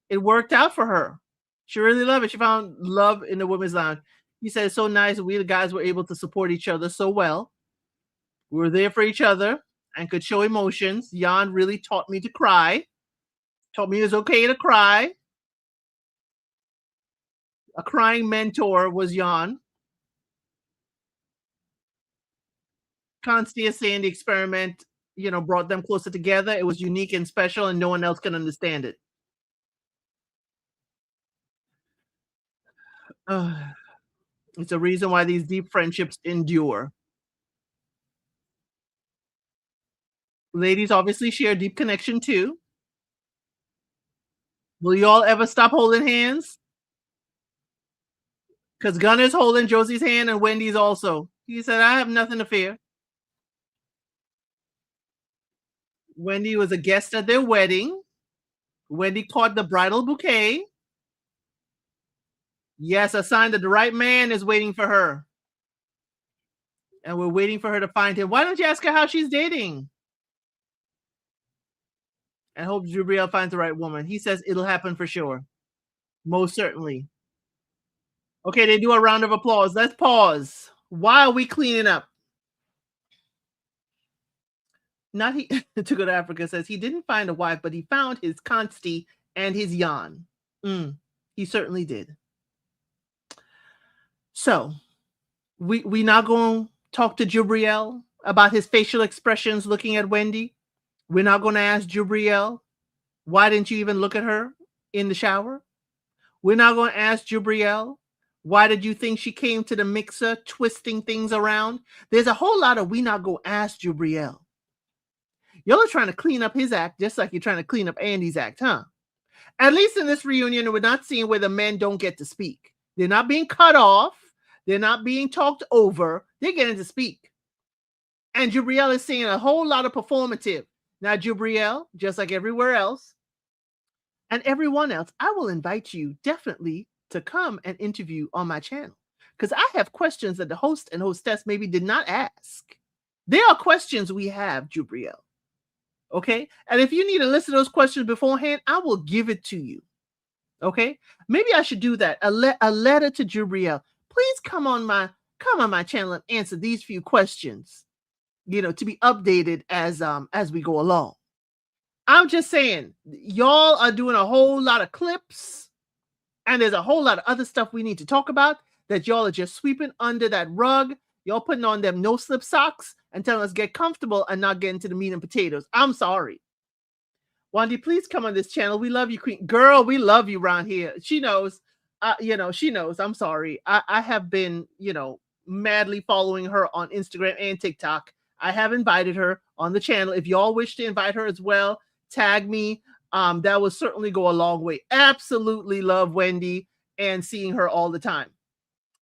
It worked out for her. She really loved it. She found love in the women's lounge. He said, it's so nice. We, the guys, were able to support each other so well. We were there for each other and could show emotions. Jan really taught me to cry. Told me it was okay to cry. A crying mentor was Jan. Constance saying the experiment, brought them closer together. It was unique and special, and no one else can understand it. Ugh, it's a reason why these deep friendships endure. Ladies obviously share a deep connection too. Will y'all ever stop holding hands? Because Gunner's holding Josie's hand and Wendy's also. He said, I have nothing to fear. Wendy was a guest at their wedding. Wendy caught the bridal bouquet. Yes, a sign that the right man is waiting for her. And we're waiting for her to find him. Why don't you ask her how she's dating? And hope Jubriel finds the right woman. He says it'll happen for sure. Most certainly. Okay, they do a round of applause. Let's pause. Why are we cleaning up? Not he to go to Africa says he didn't find a wife, but he found his Consti and his Jan. He certainly did. So we now going to talk to Jubriel about his facial expressions looking at Wendy. We're not going to ask Jubriel, why didn't you even look at her in the shower? We're not going to ask Jubriel, why did you think she came to the mixer twisting things around? There's a whole lot of we not going to ask Jubriel. Y'all are trying to clean up his act just like you're trying to clean up Andy's act, huh? At least in this reunion, we're not seeing where the men don't get to speak. They're not being cut off. They're not being talked over. They're getting to speak. And Jubriel is seeing a whole lot of performative. Now, Jubriel, just like everywhere else, and everyone else, I will invite you definitely to come and interview on my channel because I have questions that the host and hostess maybe did not ask. There are questions we have, Jubriel. Okay. And if you need a list of those questions beforehand, I will give it to you. Okay. Maybe I should do that. A letter to Jubriel. Please come on my channel and answer these few questions, to be updated as we go along. I'm just saying, y'all are doing a whole lot of clips and there's a whole lot of other stuff we need to talk about that y'all are just sweeping under that rug. Y'all putting on them no-slip socks and telling us get comfortable and not get into the meat and potatoes. I'm sorry. Wandy, please come on this channel. We love you, Queen. Girl, we love you around here. She knows. She knows. I'm sorry. I have been, madly following her on Instagram and TikTok. I have invited her on the channel. If y'all wish to invite her as well, tag me. That will certainly go a long way. Absolutely love Wendy and seeing her all the time.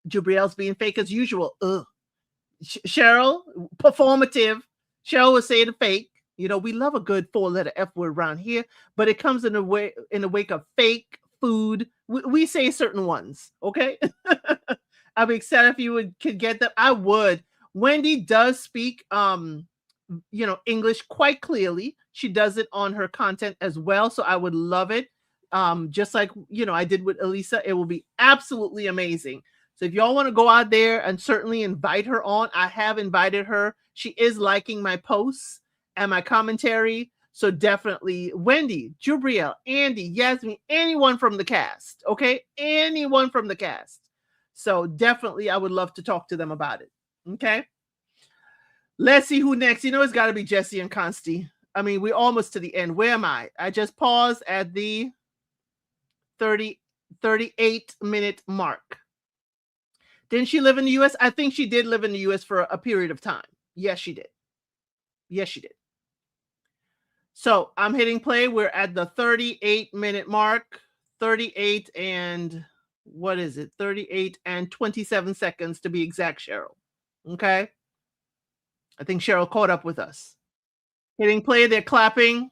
Jubriel's being fake as usual. Ugh. Cheryl, performative. Cheryl would say the fake. We love a good 4-letter F word around here, but it comes in the wake of fake food. We say certain ones, okay? I'd be excited if you could get them. I would. Wendy does speak, English quite clearly. She does it on her content as well, so I would love it. Just like, I did with Elisa. It will be absolutely amazing. So if y'all want to go out there and certainly invite her on, I have invited her. She is liking my posts and my commentary. So definitely Wendy, Jubriel, Andy, Yasmin, anyone from the cast. Okay. Anyone from the cast. So definitely I would love to talk to them about it. Okay. Let's see who next. It's got to be Jesse and Consti. I mean, we're almost to the end. Where am I? I just paused at the 38-minute mark. Didn't she live in the U.S.? I think she did live in the U.S. for a period of time. Yes, she did. Yes, she did. So I'm hitting play. We're at the 38-minute mark. 38 and what is it? 38 and 27 seconds to be exact, Cheryl. Okay. I think Cheryl caught up with us. Hitting play. They're clapping.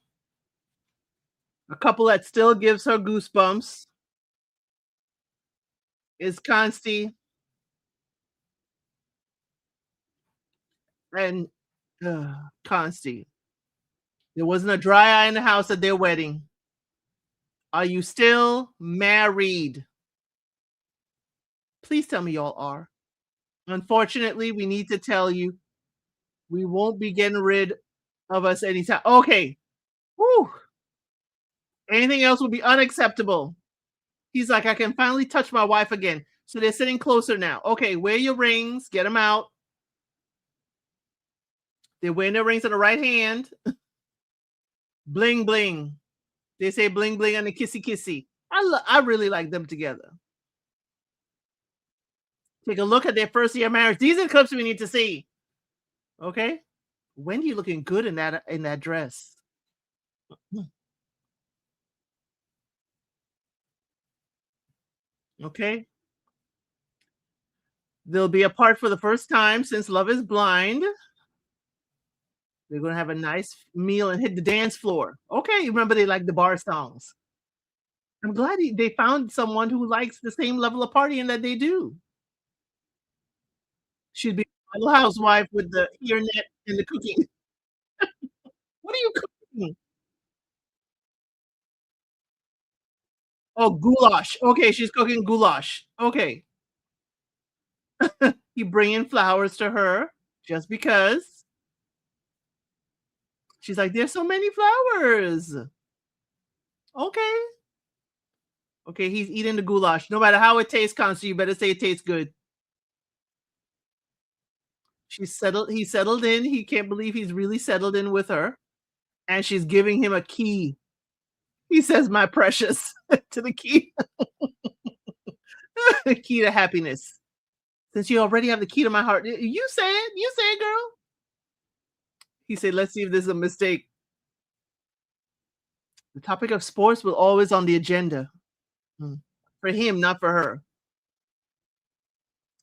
A couple that still gives her goosebumps is Consti and Consti. There wasn't a dry eye in the house at their wedding. Are you still married? Please tell me y'all are. Unfortunately, we need to tell you we won't be getting rid of us anytime. Okay. Whew. Anything else would be unacceptable. He's like, I can finally touch my wife again. So they're sitting closer now. Okay, wear your rings. Get them out. They're wearing their rings in the right hand. Bling, bling. They say bling, bling and a kissy, kissy. I really like them together. Take a look at their first year of marriage. These are the clips we need to see. Okay. Wendy looking good in that dress. Mm. Okay. They'll be apart for the first time since Love is Blind. They're gonna have a nice meal and hit the dance floor. Okay, remember they like the bar songs. I'm glad they found someone who likes the same level of partying that they do. She'd be a little housewife with the earnet and the cooking. What are you cooking? Oh, goulash. Okay, she's cooking goulash. Okay. You bring in flowers to her just because. She's like, "There's so many flowers." Okay. Okay, he's eating the goulash. No matter how it tastes, Constance, you better say it tastes good. He's settled in. He can't believe he's really settled in with her. And she's giving him a key. He says, "My precious," to the key. The key to happiness. Since you already have the key to my heart. You say it. You say it, girl. He said, "Let's see if this is a mistake." The topic of sports was always on the agenda. Mm. For him, not for her.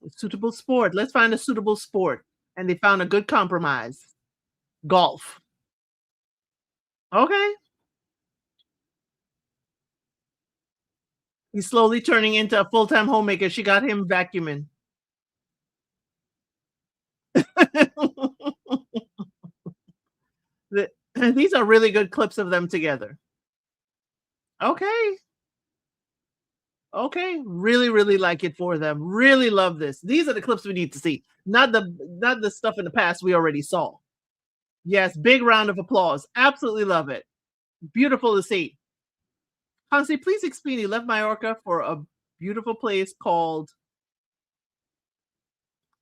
A suitable sport. Let's find a suitable sport. And they found a good compromise. Golf. Okay. He's slowly turning into a full-time homemaker. She got him vacuuming. The these are really good clips of them together. Okay. Okay. Really, really like it for them. Really love this. These are the clips we need to see. Not the stuff in the past we already saw. Yes, big round of applause. Absolutely love it. Beautiful to see. Hansi, please explain. He left Mallorca for a beautiful place called,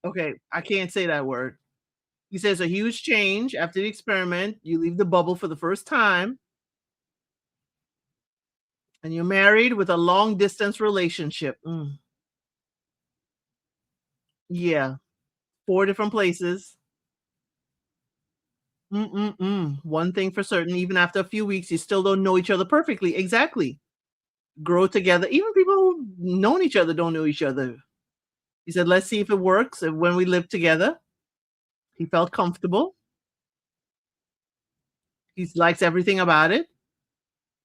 okay, I can't say that word. He says a huge change after the experiment. You leave the bubble for the first time, and you're married with a long distance relationship. Mm, yeah, 4 different places. Mm-mm-mm. One thing for certain, even after a few weeks, you still don't know each other perfectly. Exactly. Grow together. Even people who've known each other don't know each other. He said, let's see if it works. And when we live together, he felt comfortable. He likes everything about it.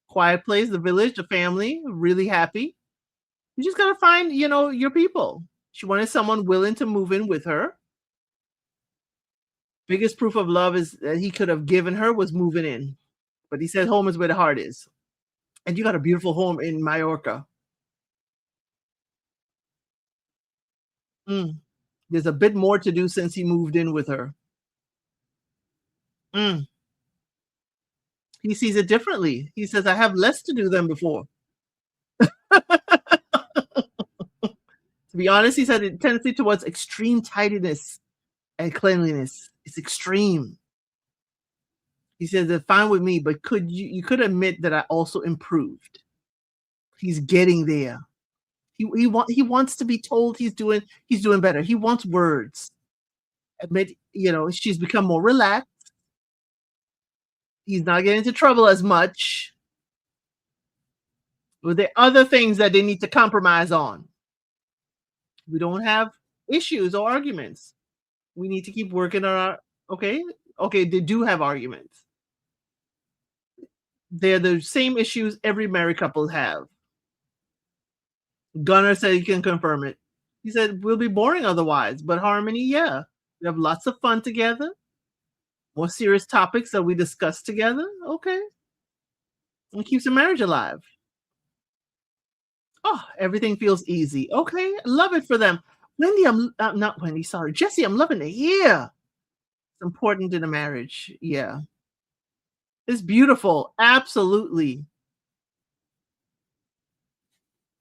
Quiet place, the village, the family, really happy. You just gotta find, your people. She wanted someone willing to move in with her. Biggest proof of love is that he could have given her was moving in. But he said home is where the heart is. And you got a beautiful home in Mallorca. Mm. There's a bit more to do since he moved in with her. Mm. He sees it differently. He says, I have less to do than before. To be honest, he said a tendency towards extreme tidiness and cleanliness. It's extreme. He says, "They're fine with me, but you could admit that I also improved." He's getting there. He wants to be told he's doing better. He wants words. Admit, she's become more relaxed. He's not getting into trouble as much. But there are other things that they need to compromise on. We don't have issues or arguments. We need to keep working on our, okay. Okay, they do have arguments. They're the same issues every married couple have. Gunnar said he can confirm it. He said, "We'll be boring otherwise, but harmony, yeah. We have lots of fun together, more serious topics that we discuss together. Okay. And keeps the marriage alive. Oh, everything feels easy. Okay. Love it for them. Wendy, not Wendy, sorry. Jesse, I'm loving to hear. It's important in a marriage. Yeah. It's beautiful. Absolutely.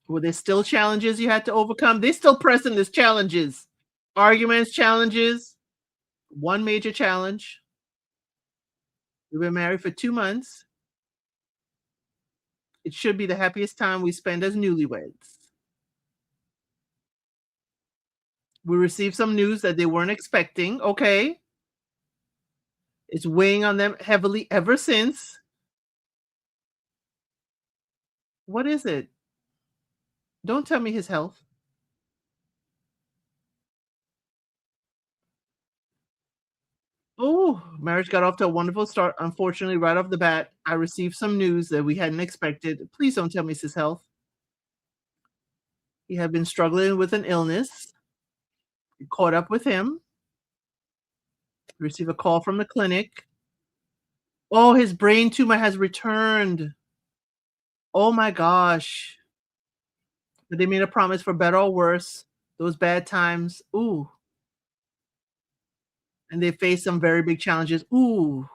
Were there still challenges you had to overcome? They're still pressing this challenges. Arguments, challenges. One major challenge. We've been married for 2 months. It should be the happiest time we spend as newlyweds. We received some news that they weren't expecting. Okay. It's weighing on them heavily ever since. What is it? Don't tell me his health. Oh, marriage got off to a wonderful start. Unfortunately, right off the bat, I received some news that we hadn't expected. Please don't tell me it's his health. He had been struggling with an illness. We caught up with him, received a call from the clinic. Oh, his brain tumor has returned. Oh my gosh. But they made a promise for better or worse. Those bad times. Ooh. And they faced some very big challenges. Ooh.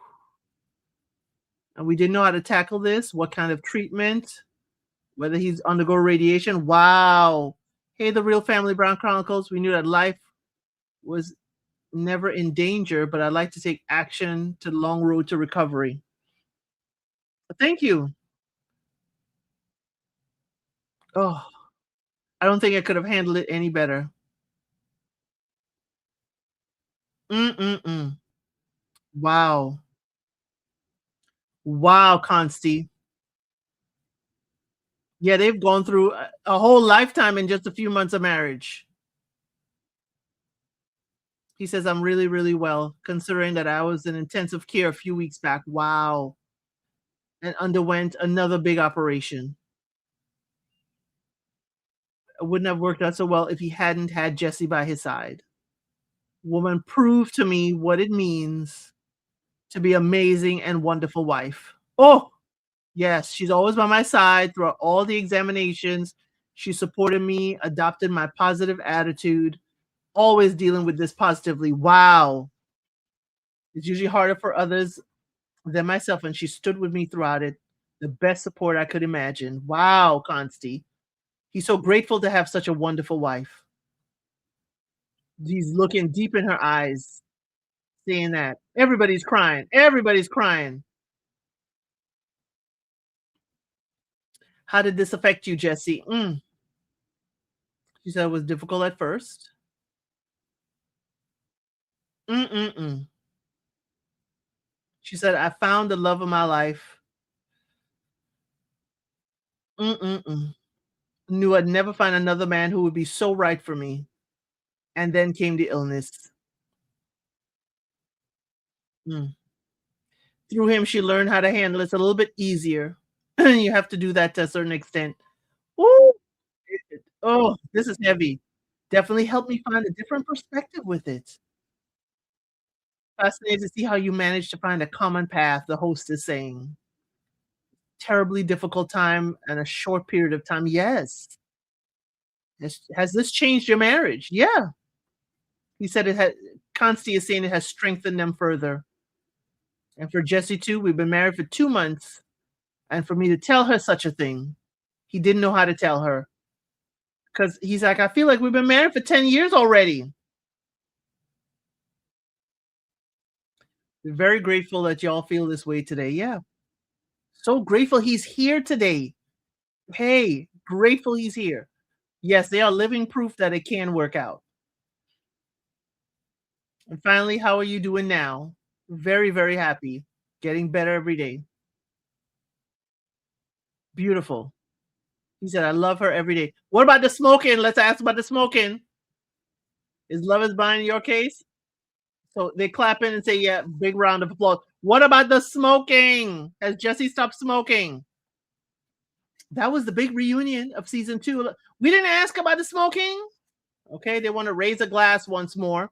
And we didn't know how to tackle this, what kind of treatment, whether he's undergo radiation. Wow. Hey, the Real Family Brown Chronicles. We knew that life was never in danger, but I'd like to take action to the long road to recovery. Thank you. Oh, I don't think I could have handled it any better. Mm-mm-mm. Wow. Wow, Consti. Yeah, they've gone through a whole lifetime in just a few months of marriage. He says, I'm really, really well, considering that I was in intensive care a few weeks back. Wow. And underwent another big operation. It wouldn't have worked out so well if he hadn't had Jesse by his side. Woman proved to me what it means to be amazing and wonderful wife. Oh, yes, she's always by my side throughout all the examinations. She supported me, adopted my positive attitude, always dealing with this positively. Wow. It's usually harder for others than myself, and she stood with me throughout it. The best support I could imagine. Wow, Consti. He's so grateful to have such a wonderful wife. He's looking deep in her eyes, seeing that. Everybody's crying. Everybody's crying. How did this affect you, Jesse? She said it was difficult at first. Mm-mm-mm. She said, I found the love of my life. Mm-mm-mm. Knew I'd never find another man who would be so right for me. And then came the illness. Mm. Through him, she learned how to handle it a little bit easier. You have to do that to a certain extent. Ooh, oh, this is heavy. Definitely helped me find a different perspective with it. Fascinated to see how you managed to find a common path, the host is saying. Terribly difficult time and a short period of time. Yes. Has this changed your marriage? Yeah. He said it had Consti is saying it has strengthened them further. And for Jesse too, we've been married for 2 months. And for me to tell her such a thing, he didn't know how to tell her. Because he's like, I feel like we've been married for 10 years already. We're very grateful that y'all feel this way today. Yeah. So grateful he's here today. Hey, grateful he's here. Yes, they are living proof that it can work out. And finally, how are you doing now? Very, very happy. Getting better every day. Beautiful. He said, I love her every day. What about the smoking? Let's ask about the smoking. Is Love is Blind in your case? So they clap in and say, yeah, big round of applause. What about the smoking? Has Jesse stopped smoking? That was the big reunion of season 2. We didn't ask about the smoking. Okay, they want to raise a glass once more.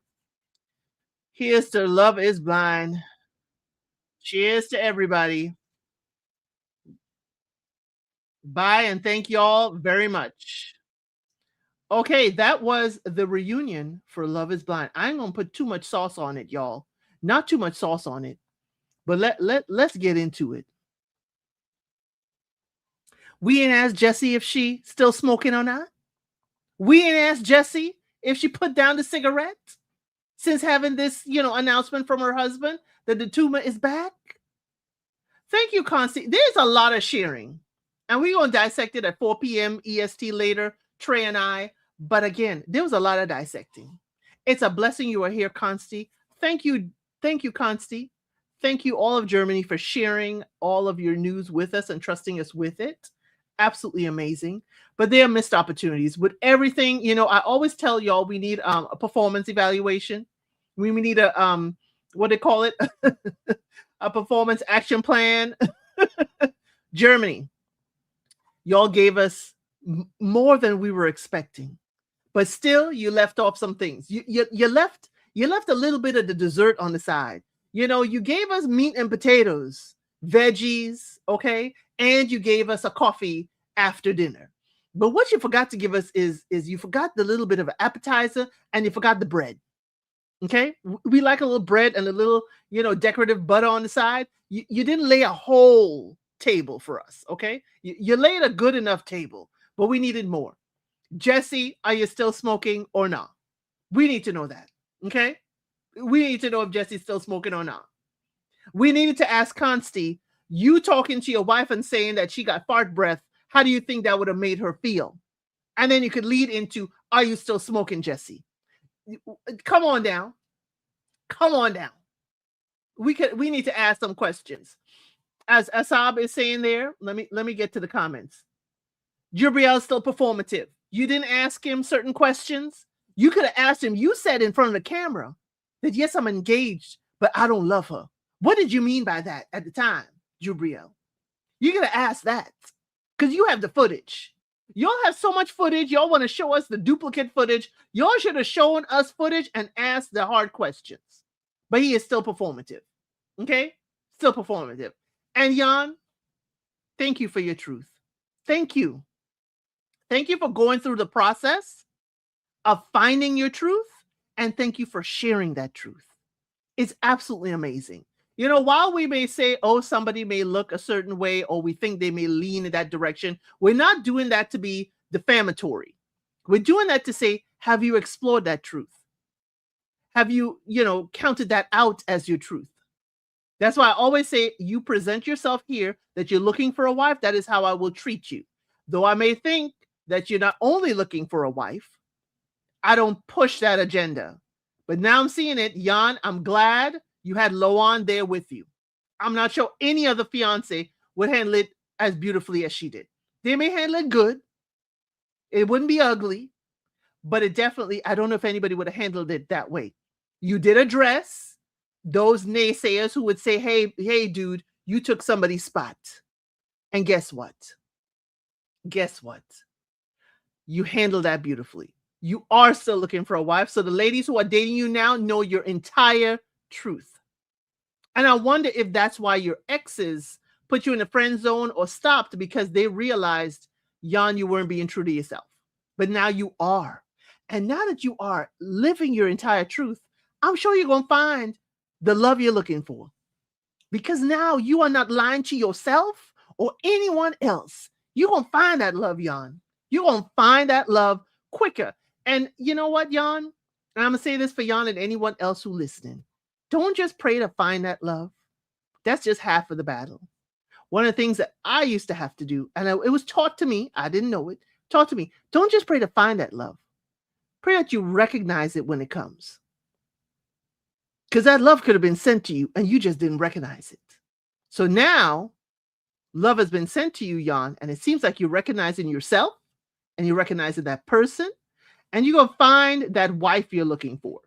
Here's to Love is Blind. Cheers to everybody. Bye, and thank y'all very much. Okay, that was the reunion for Love is Blind. I ain't gonna put too much sauce on it, y'all. Not too much sauce on it. But let's get into it. We ain't asked Jessie if she still smoking or not. We ain't asked Jessie if she put down the cigarette since having this, announcement from her husband that the tumor is back. Thank you, Consti. There's a lot of sharing. And we're going to dissect it at 4 p.m. EST later, Trey and I. But again, there was a lot of dissecting. It's a blessing you are here, Consti. Thank you. Thank you, Consti. Thank you, all of Germany, for sharing all of your news with us and trusting us with it. Absolutely amazing. But there are missed opportunities with everything. I always tell y'all we need a performance evaluation. We need a what they call it, a performance action plan. Germany, y'all gave us more than we were expecting, but still you left off some things. You left a little bit of the dessert on the side. You gave us meat and potatoes, veggies, okay, and you gave us a coffee after dinner. But what you forgot to give us is you forgot the little bit of an appetizer, and you forgot the bread. Okay, we like a little bread and a little, decorative butter on the side. You didn't lay a whole table for us. Okay, you laid a good enough table, but we needed more. Jesse, are you still smoking or not? We need to know that. Okay, we need to know if Jesse's still smoking or not. We needed to ask Consti, you talking to your wife and saying that she got fart breath, how do you think that would have made her feel? And then you could lead into, are you still smoking, Jesse? Come on down. Come on down. We need to ask some questions. As Asab is saying there, let me get to the comments. Jubriel is still performative. You didn't ask him certain questions. You could have asked him. You said in front of the camera that, yes, I'm engaged, but I don't love her. What did you mean by that at the time, Jubriel? You could have asked that because you have the footage. Y'all have so much footage. Y'all want to show us the duplicate footage. Y'all should have shown us footage and asked the hard questions. But he is still performative. Okay? Still performative. And Jan, thank you for your truth. Thank you. Thank you for going through the process of finding your truth. And thank you for sharing that truth. It's absolutely amazing. While we may say, oh, somebody may look a certain way, or we think they may lean in that direction, we're not doing that to be defamatory. We're doing that to say, have you explored that truth? Have you, counted that out as your truth? That's why I always say, you present yourself here that you're looking for a wife. That is how I will treat you. Though I may think that you're not only looking for a wife, I don't push that agenda. But now I'm seeing it. Jan, I'm glad you had Loan there with you. I'm not sure any other fiance would handle it as beautifully as she did. They may handle it good. It wouldn't be ugly, but it definitely, I don't know if anybody would have handled it that way. You did address those naysayers who would say, hey, dude, you took somebody's spot. And guess what? Guess what? You handled that beautifully. You are still looking for a wife. So the ladies who are dating you now know your entire truth. And I wonder if that's why your exes put you in the friend zone or stopped, because they realized, Jan, you weren't being true to yourself. But now you are. And now that you are living your entire truth, I'm sure you're going to find the love you're looking for. Because now you are not lying to yourself or anyone else. You're going to find that love, Jan. You're going to find that love quicker. And you know what, Jan? And I'm going to say this for Jan and anyone else who's listening. Don't just pray to find that love. That's just half of the battle. One of the things that I used to have to do, and it was taught to me, I didn't know it, taught to me, don't just pray to find that love. Pray that you recognize it when it comes. Because that love could have been sent to you and you just didn't recognize it. So now, love has been sent to you, Jan, and it seems like you're recognizing yourself and you're recognizing that person, and you're going to find that wife you're looking for.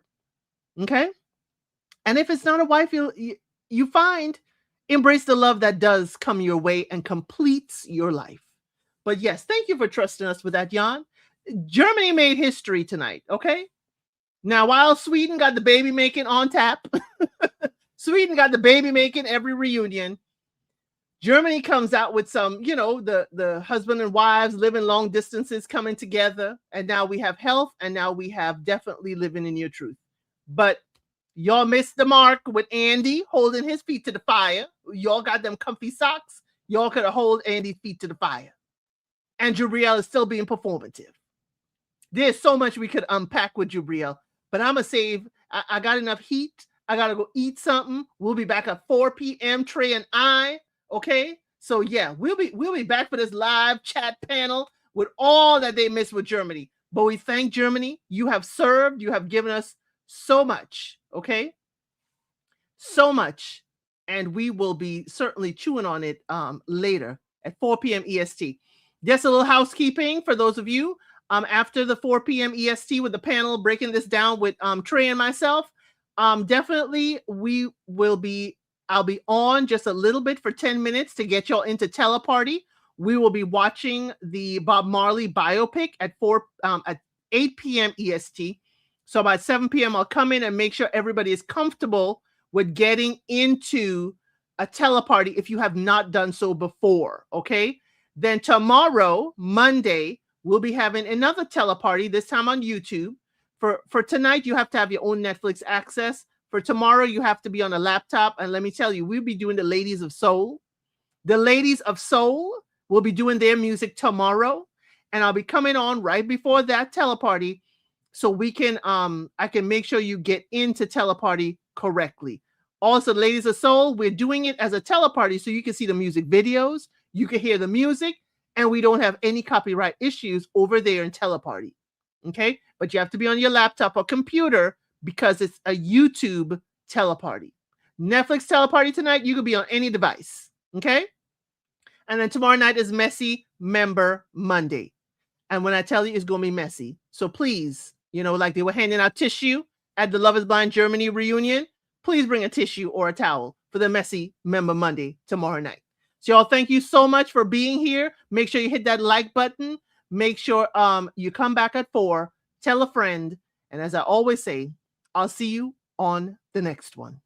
Okay? And if it's not a wife you find, embrace the love that does come your way and completes your life. But yes, thank you for trusting us with that, Jan. Germany made history tonight, okay? Now, while Sweden got the baby making on tap, Sweden got the baby making every reunion, Germany comes out with some, the husband and wives living long distances coming together. And now we have health, and now we have definitely living in your truth. But y'all missed the mark with Andy holding his feet to the fire. Y'all got them comfy socks. Y'all could have held Andy's feet to the fire. And Jubriel is still being performative. There's so much we could unpack with Jubriel, but I'm going to save. I got enough heat. I got to go eat something. We'll be back at 4 p.m. Trey and I. Okay. So yeah, we'll be back for this live chat panel with all that they missed with Germany. But we thank Germany. You have served. You have given us so much, okay? So much. And we will be certainly chewing on it later at 4 p.m. EST. Just a little housekeeping for those of you. After the 4 p.m. EST with the panel breaking this down with Trey and myself, definitely I'll be on just a little bit for 10 minutes to get y'all into Teleparty. We will be watching the Bob Marley biopic at 8 p.m. EST. So about 7 p.m. I'll come in and make sure everybody is comfortable with getting into a Teleparty if you have not done so before, okay? Then tomorrow, Monday, we'll be having another Teleparty, this time on YouTube. For tonight, you have to have your own Netflix access. For tomorrow, you have to be on a laptop. And let me tell you, we'll be doing the Ladies of Soul. The Ladies of Soul will be doing their music tomorrow. And I'll be coming on right before that Teleparty so we can I can make sure you get into Teleparty correctly. Also, Ladies of Soul, we're doing it as a Teleparty so you can see the music videos, you can hear the music, and we don't have any copyright issues over there in Teleparty. Okay? But you have to be on your laptop or computer because it's a YouTube Teleparty. Netflix Teleparty tonight, you could be on any device. Okay? And then tomorrow night is Messy Member Monday. And when I tell you, it's going to be messy. So please, like they were handing out tissue at the Love is Blind Germany reunion, please bring a tissue or a towel for the Messy Member Monday tomorrow night. So y'all, thank you so much for being here. Make sure you hit that like button. Make sure you come back at 4. Tell a friend. And as I always say, I'll see you on the next one.